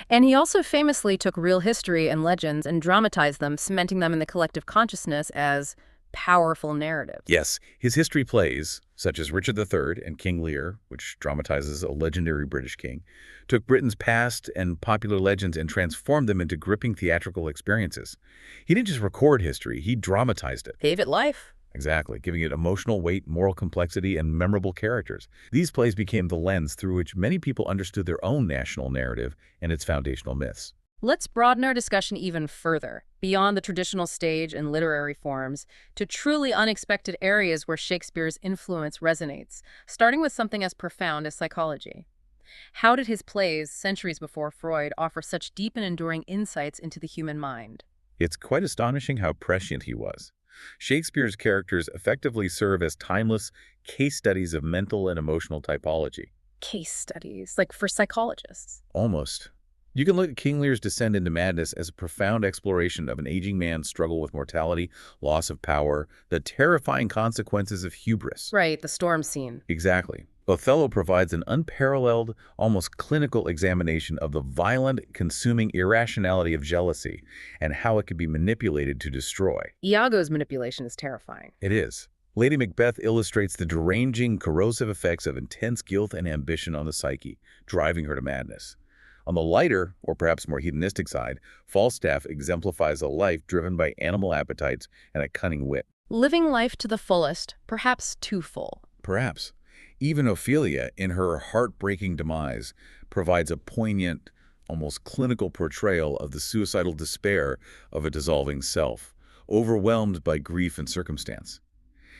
and he also famously took real history and legends and dramatized them, cementing them in the collective consciousness as powerful narratives. Yes, his history plays, such as Richard III and King Lear, which dramatizes a legendary British king, took Britain's past and popular legends and transformed them into gripping theatrical experiences. He didn't just record history, he dramatized it. Gave it life. Exactly, giving it emotional weight, moral complexity, and memorable characters. These plays became the lens through which many people understood their own national narrative and its foundational myths. Let's broaden our discussion even further, beyond the traditional stage and literary forms, to truly unexpected areas where Shakespeare's influence resonates, starting with something as profound as psychology. How did his plays, centuries before Freud, offer such deep and enduring insights into the human mind? It's quite astonishing how prescient he was. Shakespeare's characters effectively serve as timeless case studies of mental and emotional typology. Case studies, like for psychologists. Almost. You can look at King Lear's descent into madness as a profound exploration of an aging man's struggle with mortality, loss of power, the terrifying consequences of hubris. Right, the storm scene. Exactly. Othello provides an unparalleled, almost clinical examination of the violent, consuming irrationality of jealousy and how it can be manipulated to destroy. Iago's manipulation is terrifying. It is. Lady Macbeth illustrates the deranging, corrosive effects of intense guilt and ambition on the psyche, driving her to madness. On the lighter, or perhaps more hedonistic side, Falstaff exemplifies a life driven by animal appetites and a cunning wit. Living life to the fullest, perhaps too full. Perhaps. Even Ophelia, in her heartbreaking demise, provides a poignant, almost clinical portrayal of the suicidal despair of a dissolving self, overwhelmed by grief and circumstance.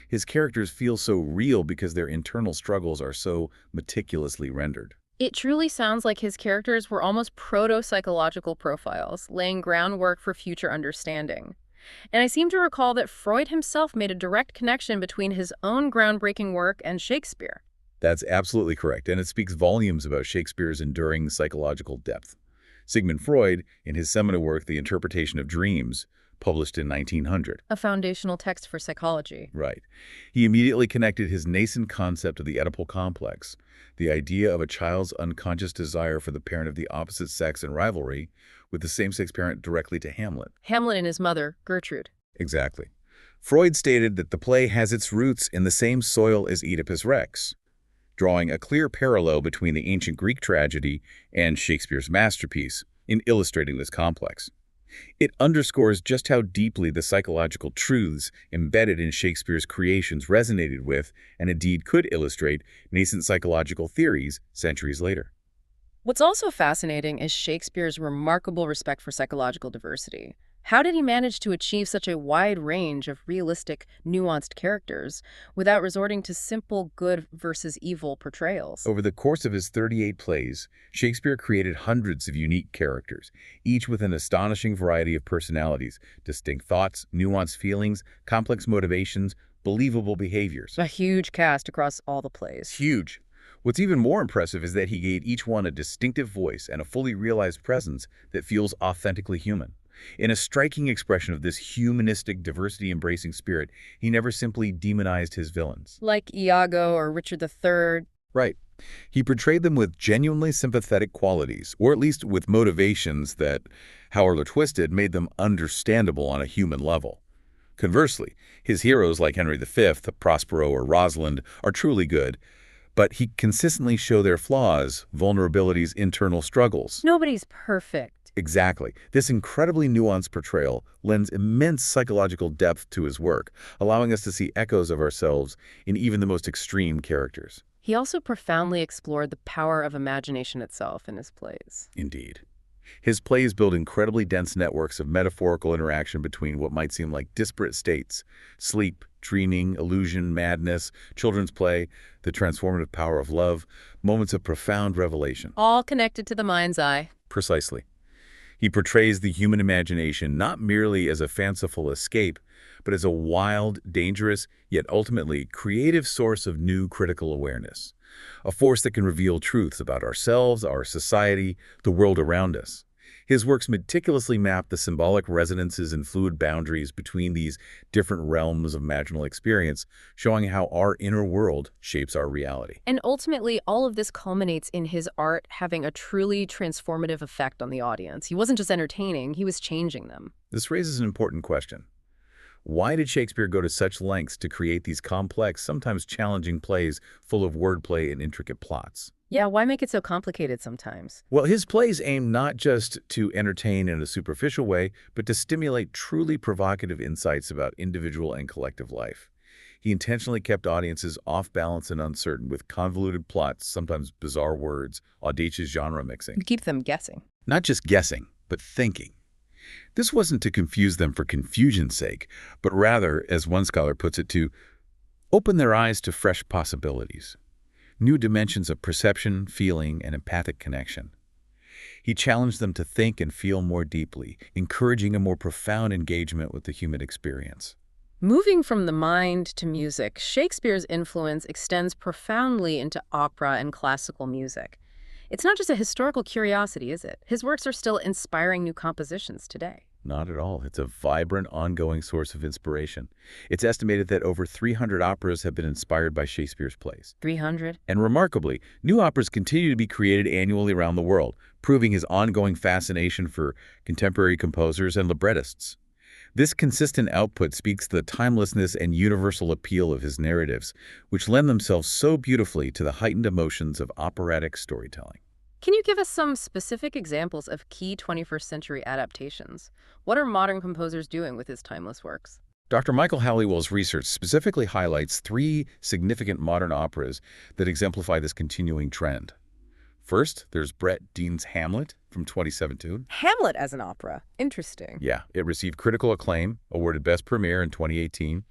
His characters feel so real because their internal struggles are so meticulously rendered. It truly sounds like his characters were almost proto-psychological profiles, laying groundwork for future understanding. And I seem to recall that Freud himself made a direct connection between his own groundbreaking work and Shakespeare. That's absolutely correct, and it speaks volumes about Shakespeare's enduring psychological depth. Sigmund Freud, in his seminal work, The Interpretation of Dreams, published in 1900. A foundational text for psychology. Right. He immediately connected his nascent concept of the Oedipal complex, the idea of a child's unconscious desire for the parent of the opposite sex and rivalry, with the same-sex parent directly to Hamlet. Hamlet and his mother, Gertrude. Exactly. Freud stated that the play has its roots in the same soil as Oedipus Rex, drawing a clear parallel between the ancient Greek tragedy and Shakespeare's masterpiece in illustrating this complex. It underscores just how deeply the psychological truths embedded in Shakespeare's creations resonated with, and indeed could illustrate, nascent psychological theories centuries later. What's also fascinating is Shakespeare's remarkable respect for psychological diversity. How did he manage to achieve such a wide range of realistic, nuanced characters without resorting to simple good versus evil portrayals? Over the course of his 38 plays, Shakespeare created hundreds of unique characters, each with an astonishing variety of personalities, distinct thoughts, nuanced feelings, complex motivations, believable behaviors. A huge cast across all the plays. Huge. What's even more impressive is that he gave each one a distinctive voice and a fully realized presence that feels authentically human. In a striking expression of this humanistic, diversity-embracing spirit, he never simply demonized his villains. Like Iago or Richard III. Right. He portrayed them with genuinely sympathetic qualities, or at least with motivations that, however twisted, made them understandable on a human level. Conversely, his heroes like Henry V, Prospero, or Rosalind are truly good, but he consistently show their flaws, vulnerabilities, internal struggles. Nobody's perfect. Exactly. This incredibly nuanced portrayal lends immense psychological depth to his work, allowing us to see echoes of ourselves in even the most extreme characters. He also profoundly explored the power of imagination itself in his plays. Indeed. His plays build incredibly dense networks of metaphorical interaction between what might seem like disparate states: sleep, dreaming, illusion, madness, children's play, the transformative power of love, moments of profound revelation. All connected to the mind's eye. Precisely. He portrays the human imagination not merely as a fanciful escape, but as a wild, dangerous, yet ultimately creative source of new critical awareness. A force that can reveal truths about ourselves, our society, the world around us. His works meticulously map the symbolic resonances and fluid boundaries between these different realms of imaginal experience, showing how our inner world shapes our reality. And ultimately, all of this culminates in his art having a truly transformative effect on the audience. He wasn't just entertaining, he was changing them. This raises an important question. Why did Shakespeare go to such lengths to create these complex, sometimes challenging plays full of wordplay and intricate plots? Yeah, why make it so complicated sometimes? Well, his plays aim not just to entertain in a superficial way, but to stimulate truly provocative insights about individual and collective life. He intentionally kept audiences off balance and uncertain with convoluted plots, sometimes bizarre words, audacious genre mixing. To keep them guessing. Not just guessing, but thinking. This wasn't to confuse them for confusion's sake, but rather, as one scholar puts it, to open their eyes to fresh possibilities, new dimensions of perception, feeling, and empathic connection. He challenged them to think and feel more deeply, encouraging a more profound engagement with the human experience. Moving from the mind to music, Shakespeare's influence extends profoundly into opera and classical music. It's not just a historical curiosity, is it? His works are still inspiring new compositions today. Not at all. It's a vibrant, ongoing source of inspiration. It's estimated that over 300 operas have been inspired by Shakespeare's plays. 300? And remarkably, new operas continue to be created annually around the world, proving his ongoing fascination for contemporary composers and librettists. This consistent output speaks to the timelessness and universal appeal of his narratives, which lend themselves so beautifully to the heightened emotions of operatic storytelling. Can you give us some specific examples of key 21st century adaptations? What are modern composers doing with his timeless works? Dr. Michael Halliwell's research specifically highlights 3 significant modern operas that exemplify this continuing trend. First, there's Brett Dean's Hamlet from 2017. Hamlet as an opera. Interesting. Yeah, it received critical acclaim, awarded Best Premiere in 2018.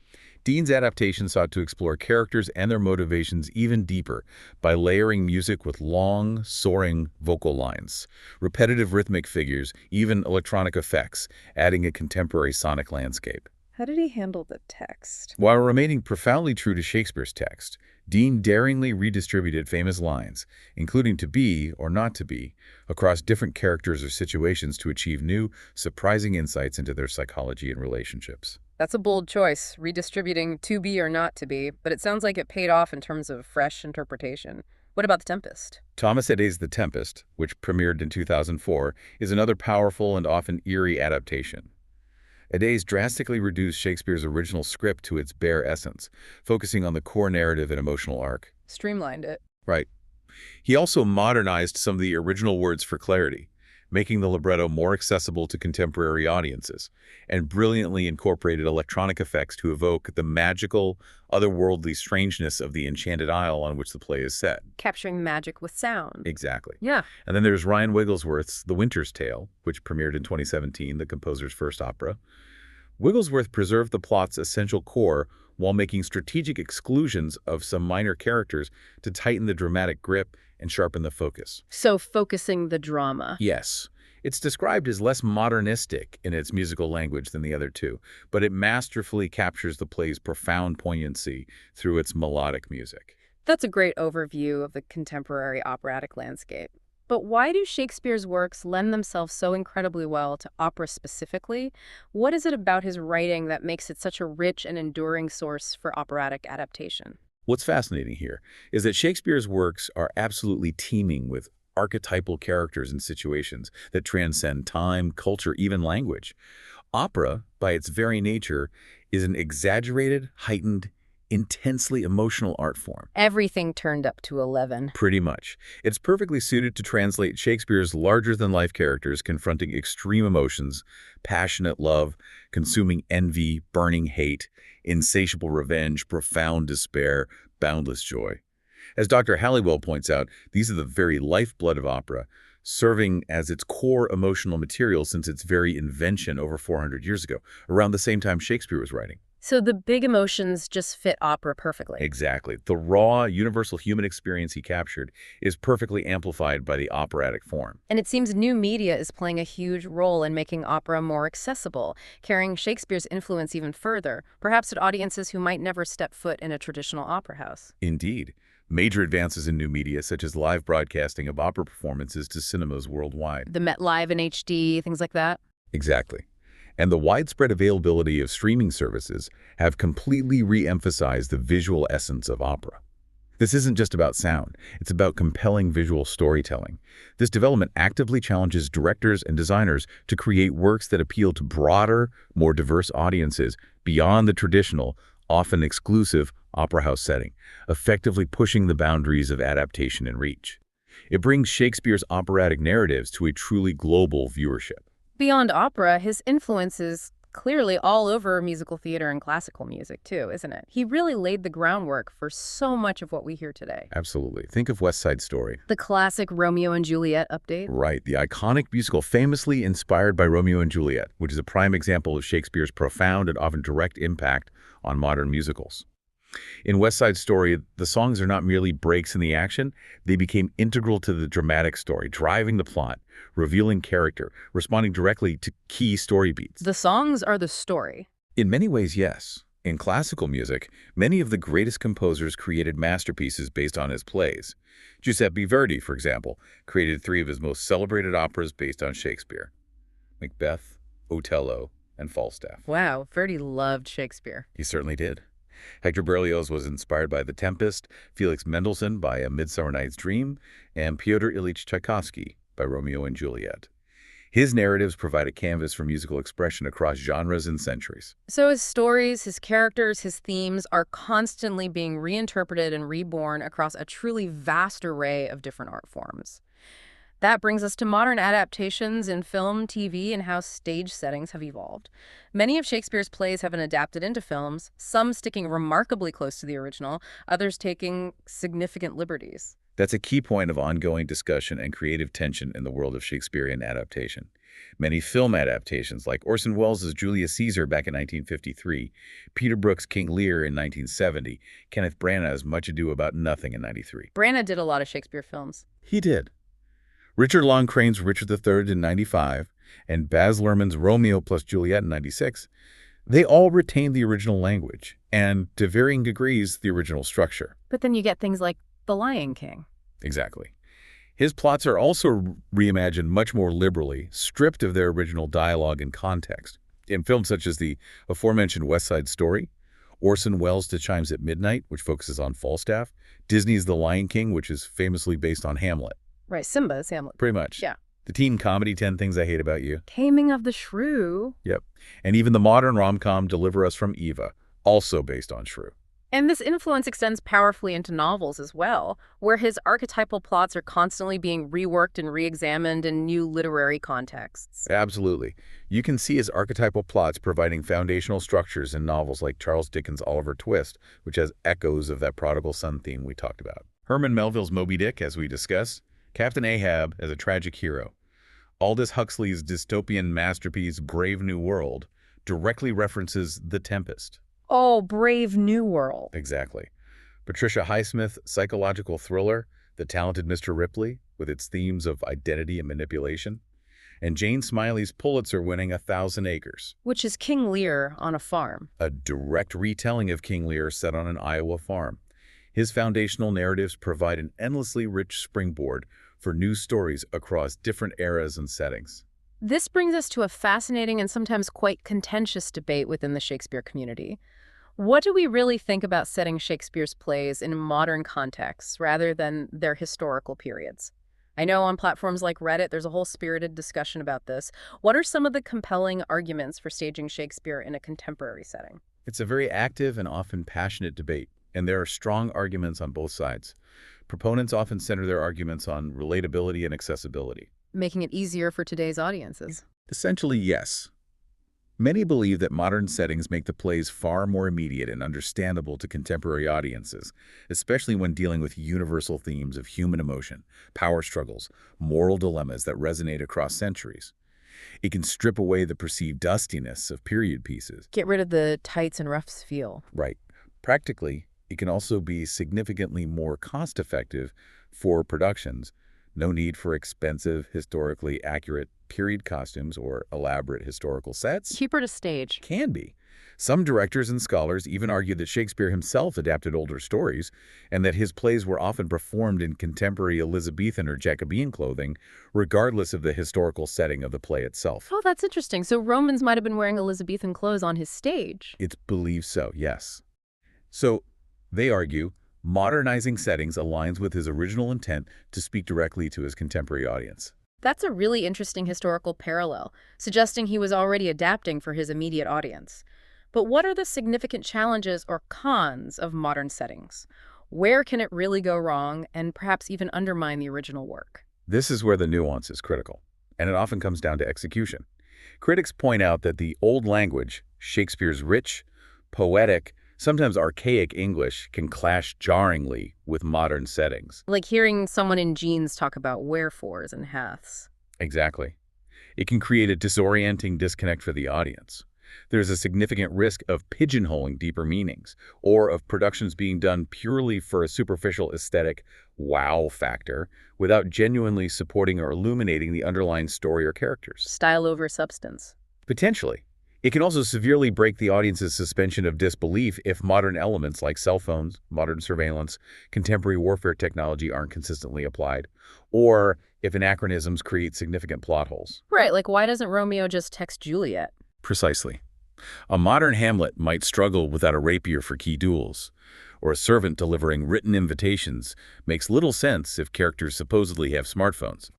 Dean's adaptation sought to explore characters and their motivations even deeper by layering music with long, soaring vocal lines, repetitive rhythmic figures, even electronic effects, adding a contemporary sonic landscape. How did he handle the text? While remaining profoundly true to Shakespeare's text, Dean daringly redistributed famous lines, including to be or not to be, across different characters or situations to achieve new, surprising insights into their psychology and relationships. That's a bold choice, redistributing to be or not to be, but it sounds like it paid off in terms of fresh interpretation. What about The Tempest? Thomas Eddaies' The Tempest, which premiered in 2004, is another powerful and often eerie adaptation. Eddaies drastically reduced Shakespeare's original script to its bare essence, focusing on the core narrative and emotional arc. Streamlined it. Right. He also modernized some of the original words for clarity, making the libretto more accessible to contemporary audiences, and brilliantly incorporated electronic effects to evoke the magical, otherworldly strangeness of the enchanted isle on which the play is set. Capturing magic with sound. Exactly. Yeah. And then there's Ryan Wigglesworth's The Winter's Tale, which premiered in 2017, the composer's first opera. Wigglesworth preserved the plot's essential core while making strategic exclusions of some minor characters to tighten the dramatic grip and sharpen the focus. So focusing the drama. Yes. It's described as less modernistic in its musical language than the other two, but it masterfully captures the play's profound poignancy through its melodic music. That's a great overview of the contemporary operatic landscape. But why do Shakespeare's works lend themselves so incredibly well to opera specifically? What is it about his writing that makes it such a rich and enduring source for operatic adaptation? What's fascinating here is that Shakespeare's works are absolutely teeming with archetypal characters and situations that transcend time, culture, even language. Opera, by its very nature, is an exaggerated, heightened, intensely emotional art form. Everything turned up to 11. Pretty much. It's perfectly suited to translate Shakespeare's larger-than-life characters confronting extreme emotions, passionate love, consuming envy, burning hate, insatiable revenge, profound despair, boundless joy. As Dr. Halliwell points out, these are the very lifeblood of opera, serving as its core emotional material since its very invention over 400 years ago, around the same time Shakespeare was writing. So the big emotions just fit opera perfectly. Exactly. The raw, universal human experience he captured is perfectly amplified by the operatic form. And it seems new media is playing a huge role in making opera more accessible, carrying Shakespeare's influence even further, perhaps to audiences who might never step foot in a traditional opera house. Indeed. Major advances in new media, such as live broadcasting of opera performances to cinemas worldwide. The Met Live in HD, things like that. Exactly. And the widespread availability of streaming services have completely re-emphasized the visual essence of opera. This isn't just about sound, it's about compelling visual storytelling. This development actively challenges directors and designers to create works that appeal to broader, more diverse audiences beyond the traditional, often exclusive, opera house setting, effectively pushing the boundaries of adaptation and reach. It brings Shakespeare's operatic narratives to a truly global viewership. Beyond opera, his influence is clearly all over musical theater and classical music, too, isn't it? He really laid the groundwork for so much of what we hear today. Absolutely. Think of West Side Story. The classic Romeo and Juliet update. Right, the iconic musical famously inspired by Romeo and Juliet, which is a prime example of Shakespeare's profound and often direct impact on modern musicals. In West Side Story, the songs are not merely breaks in the action, they became integral to the dramatic story, driving the plot, revealing character, responding directly to key story beats. The songs are the story. In many ways, yes. In classical music, many of the greatest composers created masterpieces based on his plays. Giuseppe Verdi, for example, created 3 of his most celebrated operas based on Shakespeare: Macbeth, Otello, and Falstaff. Wow, Verdi loved Shakespeare. He certainly did. Hector Berlioz was inspired by The Tempest, Felix Mendelssohn by A Midsummer Night's Dream, and Pyotr Ilyich Tchaikovsky by Romeo and Juliet. His narratives provide a canvas for musical expression across genres and centuries. So his stories, his characters, his themes are constantly being reinterpreted and reborn across a truly vast array of different art forms. That brings us to modern adaptations in film, TV, and how stage settings have evolved. Many of Shakespeare's plays have been adapted into films, some sticking remarkably close to the original, others taking significant liberties. That's a key point of ongoing discussion and creative tension in the world of Shakespearean adaptation. Many film adaptations, like Orson Welles' Julius Caesar back in 1953, Peter Brook's King Lear in 1970, Kenneth Branagh's Much Ado About Nothing in 93. Branagh did a lot of Shakespeare films. He did. Richard Long Crane's Richard III in 95 and Baz Luhrmann's Romeo plus Juliet in 96, they all retained the original language and, to varying degrees, the original structure. But then you get things like The Lion King. Exactly. His plots are also reimagined much more liberally, stripped of their original dialogue and context. In films such as the aforementioned West Side Story, Orson Welles' To Chimes at Midnight, which focuses on Falstaff, Disney's The Lion King, which is famously based on Hamlet. Right, Simba's Hamlet. Pretty much. Yeah. The teen comedy 10 Things I Hate About You. Taming of the Shrew. Yep. And even the modern rom-com Deliver Us from Eva, also based on Shrew. And this influence extends powerfully into novels as well, where his archetypal plots are constantly being reworked and re-examined in new literary contexts. Absolutely. You can see his archetypal plots providing foundational structures in novels like Charles Dickens' Oliver Twist, which has echoes of that prodigal son theme we talked about. Herman Melville's Moby Dick, as we discussed, Captain Ahab as a tragic hero. Aldous Huxley's dystopian masterpiece Brave New World directly references The Tempest. Oh, Brave New World. Exactly. Patricia Highsmith's psychological thriller, The Talented Mr. Ripley, with its themes of identity and manipulation. And Jane Smiley's Pulitzer-winning A Thousand Acres, Which is King Lear on a farm. a direct retelling of King Lear set on an Iowa farm. His foundational narratives provide an endlessly rich springboard for new stories across different eras and settings. This brings us to a fascinating and sometimes quite contentious debate within the Shakespeare community. What do we really think about setting Shakespeare's plays in modern contexts rather than their historical periods? I know on platforms like Reddit, there's a whole spirited discussion about this. What are some of the compelling arguments for staging Shakespeare in a contemporary setting? It's a very active and often passionate debate, and there are strong arguments on both sides. Proponents often center their arguments on relatability and accessibility. Making it easier for today's audiences. Essentially, yes. Many believe that modern settings make the plays far more immediate and understandable to contemporary audiences, especially when dealing with universal themes of human emotion, power struggles, moral dilemmas that resonate across centuries. It can strip away the perceived dustiness of period pieces. Get rid of the tights and roughs feel. Right. Practically, it can also be significantly more cost-effective for productions. No need for expensive, historically accurate period costumes or elaborate historical sets. Cheaper to stage. Can be. Some directors and scholars even argue that Shakespeare himself adapted older stories and that his plays were often performed in contemporary Elizabethan or Jacobean clothing, regardless of the historical setting of the play itself. Oh, that's interesting. So Romans might have been wearing Elizabethan clothes on his stage. It's believed so, yes. So, they argue, modernizing settings aligns with his original intent to speak directly to his contemporary audience. That's a really interesting historical parallel, suggesting he was already adapting for his immediate audience. But what are the significant challenges or cons of modern settings? Where can it really go wrong and perhaps even undermine the original work? This is where the nuance is critical, and it often comes down to execution. Critics point out that the old language, Shakespeare's rich, poetic, sometimes archaic English, can clash jarringly with modern settings. Like hearing someone in jeans talk about wherefores and haths. Exactly. It can create a disorienting disconnect for the audience. There's a significant risk of pigeonholing deeper meanings, or of productions being done purely for a superficial aesthetic wow factor without genuinely supporting or illuminating the underlying story or characters. Style over substance. Potentially. It can also severely break the audience's suspension of disbelief if modern elements like cell phones, modern surveillance, contemporary warfare technology aren't consistently applied, or if anachronisms create significant plot holes. Right, like why doesn't Romeo just text Juliet? Precisely. A modern Hamlet might struggle without a rapier for key duels, or a servant delivering written invitations makes little sense if characters supposedly have smartphones.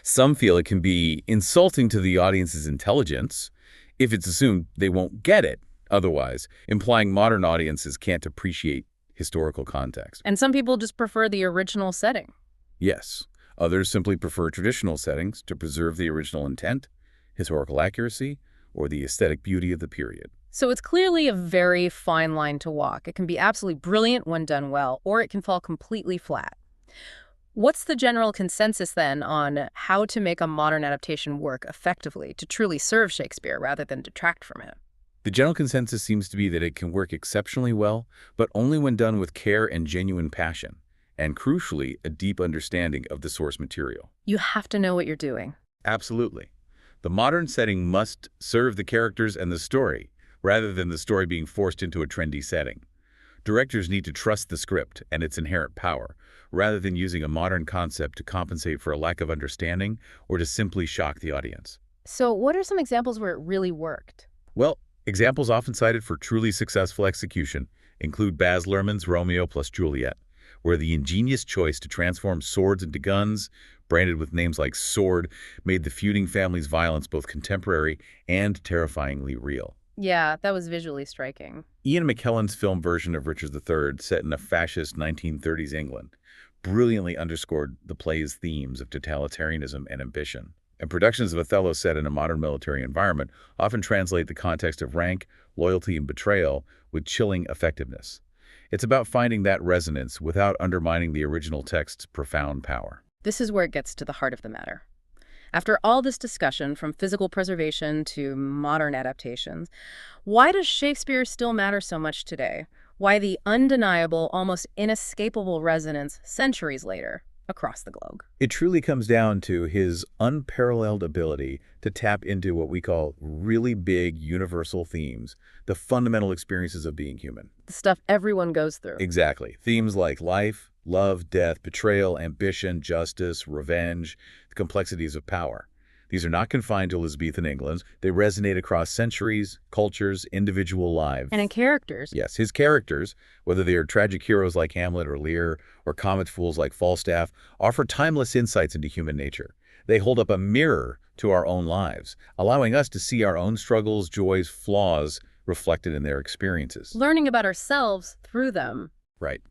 Some feel it can be insulting to the audience's intelligence if it's assumed they won't get it otherwise, implying modern audiences can't appreciate historical context. And some people just prefer the original setting. Yes, others simply prefer traditional settings to preserve the original intent, historical accuracy, or the aesthetic beauty of the period. So it's clearly a very fine line to walk. It can be absolutely brilliant when done well, or it can fall completely flat. What's the general consensus then on how to make a modern adaptation work effectively to truly serve Shakespeare rather than detract from him? The general consensus seems to be that it can work exceptionally well, but only when done with care and genuine passion, and crucially, a deep understanding of the source material. You have to know what you're doing. Absolutely. The modern setting must serve the characters and the story, rather than the story being forced into a trendy setting. Directors need to trust the script and its inherent power, rather than using a modern concept to compensate for a lack of understanding or to simply shock the audience. So what are some examples where it really worked? Well, examples often cited for truly successful execution include Baz Luhrmann's Romeo plus Juliet, where the ingenious choice to transform swords into guns, branded with names like Sword, made the feuding family's violence both contemporary and terrifyingly real. Yeah, that was visually striking. Ian McKellen's film version of Richard III, set in a fascist 1930s England, brilliantly underscored the play's themes of totalitarianism and ambition. And productions of Othello set in a modern military environment often translate the context of rank, loyalty, and betrayal with chilling effectiveness. It's about finding that resonance without undermining the original text's profound power. This is where it gets to the heart of the matter. After all this discussion, from physical preservation to modern adaptations, why does Shakespeare still matter so much today? Why the undeniable, almost inescapable resonance centuries later across the globe? It truly comes down to his unparalleled ability to tap into what we call really big universal themes, the fundamental experiences of being human. The stuff everyone goes through. Exactly. Themes like life, love, death, betrayal, ambition, justice, revenge, the complexities of power. These are not confined to Elizabethan England. They resonate across centuries, cultures, individual lives. And in characters. Yes, his characters, whether they are tragic heroes like Hamlet or Lear, or comic fools like Falstaff, offer timeless insights into human nature. They hold up a mirror to our own lives, allowing us to see our own struggles, joys, flaws reflected in their experiences. Learning about ourselves through them. Right.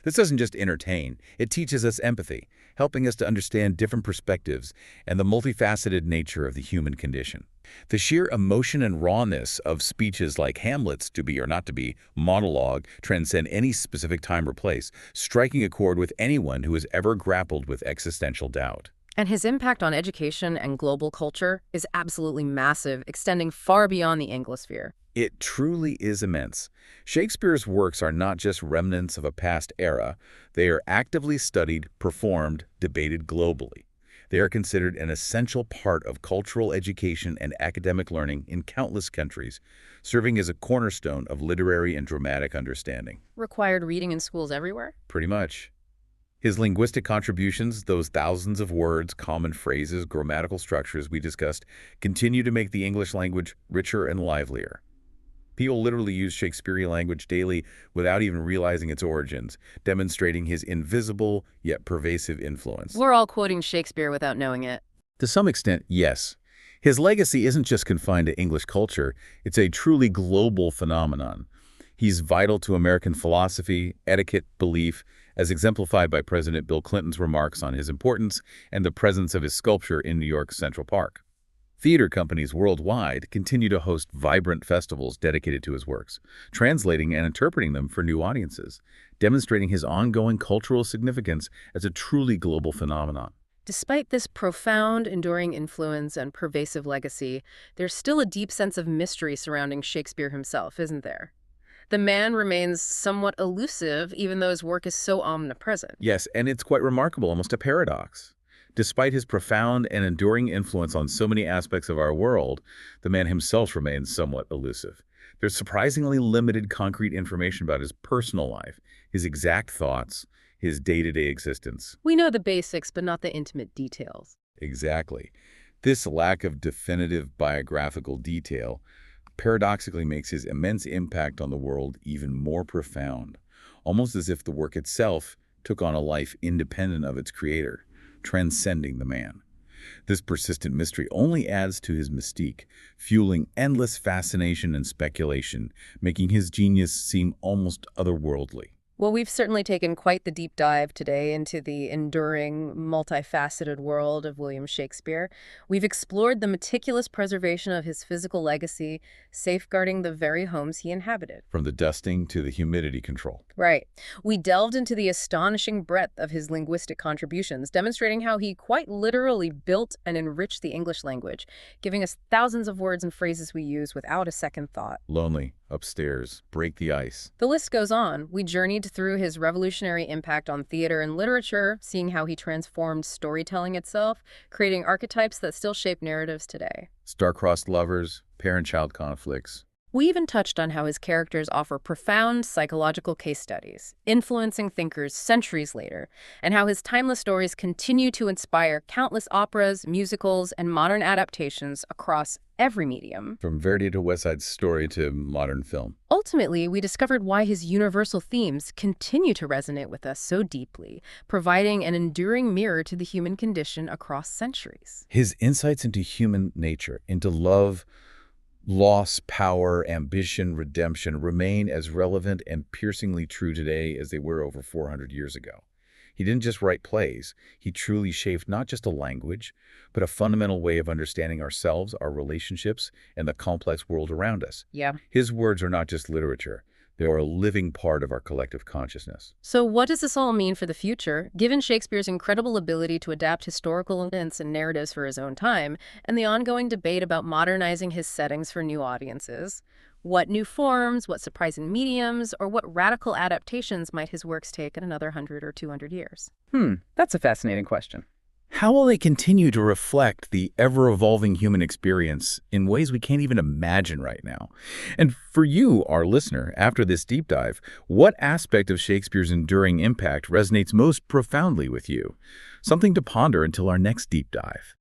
This doesn't just entertain, it teaches us empathy, helping us to understand different perspectives and the multifaceted nature of the human condition. The sheer emotion and rawness of speeches like Hamlet's "to be or not to be" monologue transcend any specific time or place, striking a chord with anyone who has ever grappled with existential doubt. And his impact on education and global culture is absolutely massive, extending far beyond the Anglosphere. It truly is immense. Shakespeare's works are not just remnants of a past era. They are actively studied, performed, debated globally. They are considered an essential part of cultural education and academic learning in countless countries, serving as a cornerstone of literary and dramatic understanding. Required reading in schools everywhere? Pretty much. His linguistic contributions, those thousands of words, common phrases, grammatical structures we discussed, continue to make the English language richer and livelier. People literally use Shakespearean language daily without even realizing its origins, demonstrating his invisible yet pervasive influence. We're all quoting Shakespeare without knowing it. To some extent, yes. His legacy isn't just confined to English culture, it's a truly global phenomenon. He's vital to American philosophy, etiquette, belief, as exemplified by President Bill Clinton's remarks on his importance and the presence of his sculpture in New York's Central Park. Theater companies worldwide continue to host vibrant festivals dedicated to his works, translating and interpreting them for new audiences, demonstrating his ongoing cultural significance as a truly global phenomenon. Despite this profound, enduring influence and pervasive legacy, there's still a deep sense of mystery surrounding Shakespeare himself, isn't there? The man remains somewhat elusive, even though his work is so omnipresent. Yes, and it's quite remarkable, almost a paradox. Despite his profound and enduring influence on so many aspects of our world, the man himself remains somewhat elusive. There's surprisingly limited concrete information about his personal life, his exact thoughts, his day-to-day existence. We know the basics, but not the intimate details. Exactly. This lack of definitive biographical detail paradoxically makes his immense impact on the world even more profound, almost as if the work itself took on a life independent of its creator, transcending the man. This persistent mystery only adds to his mystique, fueling endless fascination and speculation, making his genius seem almost otherworldly. Well, we've certainly taken quite the deep dive today into the enduring, multifaceted world of William Shakespeare. We've explored the meticulous preservation of his physical legacy, safeguarding the very homes he inhabited. From the dusting to the humidity control. Right. We delved into the astonishing breadth of his linguistic contributions, demonstrating how he quite literally built and enriched the English language, giving us thousands of words and phrases we use without a second thought. Lonely, upstairs, break the ice. The list goes on. We journeyed through his revolutionary impact on theater and literature, seeing how he transformed storytelling itself, creating archetypes that still shape narratives today. Star-crossed lovers, parent-child conflicts. We even touched on how his characters offer profound psychological case studies, influencing thinkers centuries later, and how his timeless stories continue to inspire countless operas, musicals, and modern adaptations across every medium. From Verdi to West Side Story to modern film. Ultimately, we discovered why his universal themes continue to resonate with us so deeply, providing an enduring mirror to the human condition across centuries. His insights into human nature, into love, loss, power, ambition, redemption remain as relevant and piercingly true today as they were over 400 years ago. He didn't just write plays. He truly shaped not just a language, but a fundamental way of understanding ourselves, our relationships, and the complex world around us. Yeah. His words are not just literature. They are a living part of our collective consciousness. So what does this all mean for the future? Given Shakespeare's incredible ability to adapt historical events and narratives for his own time, and the ongoing debate about modernizing his settings for new audiences, what new forms, what surprising mediums, or what radical adaptations might his works take in another 100 or 200 years? That's a fascinating question. How will they continue to reflect the ever-evolving human experience in ways we can't even imagine right now? And for you, our listener, after this deep dive, what aspect of Shakespeare's enduring impact resonates most profoundly with you? Something to ponder until our next deep dive.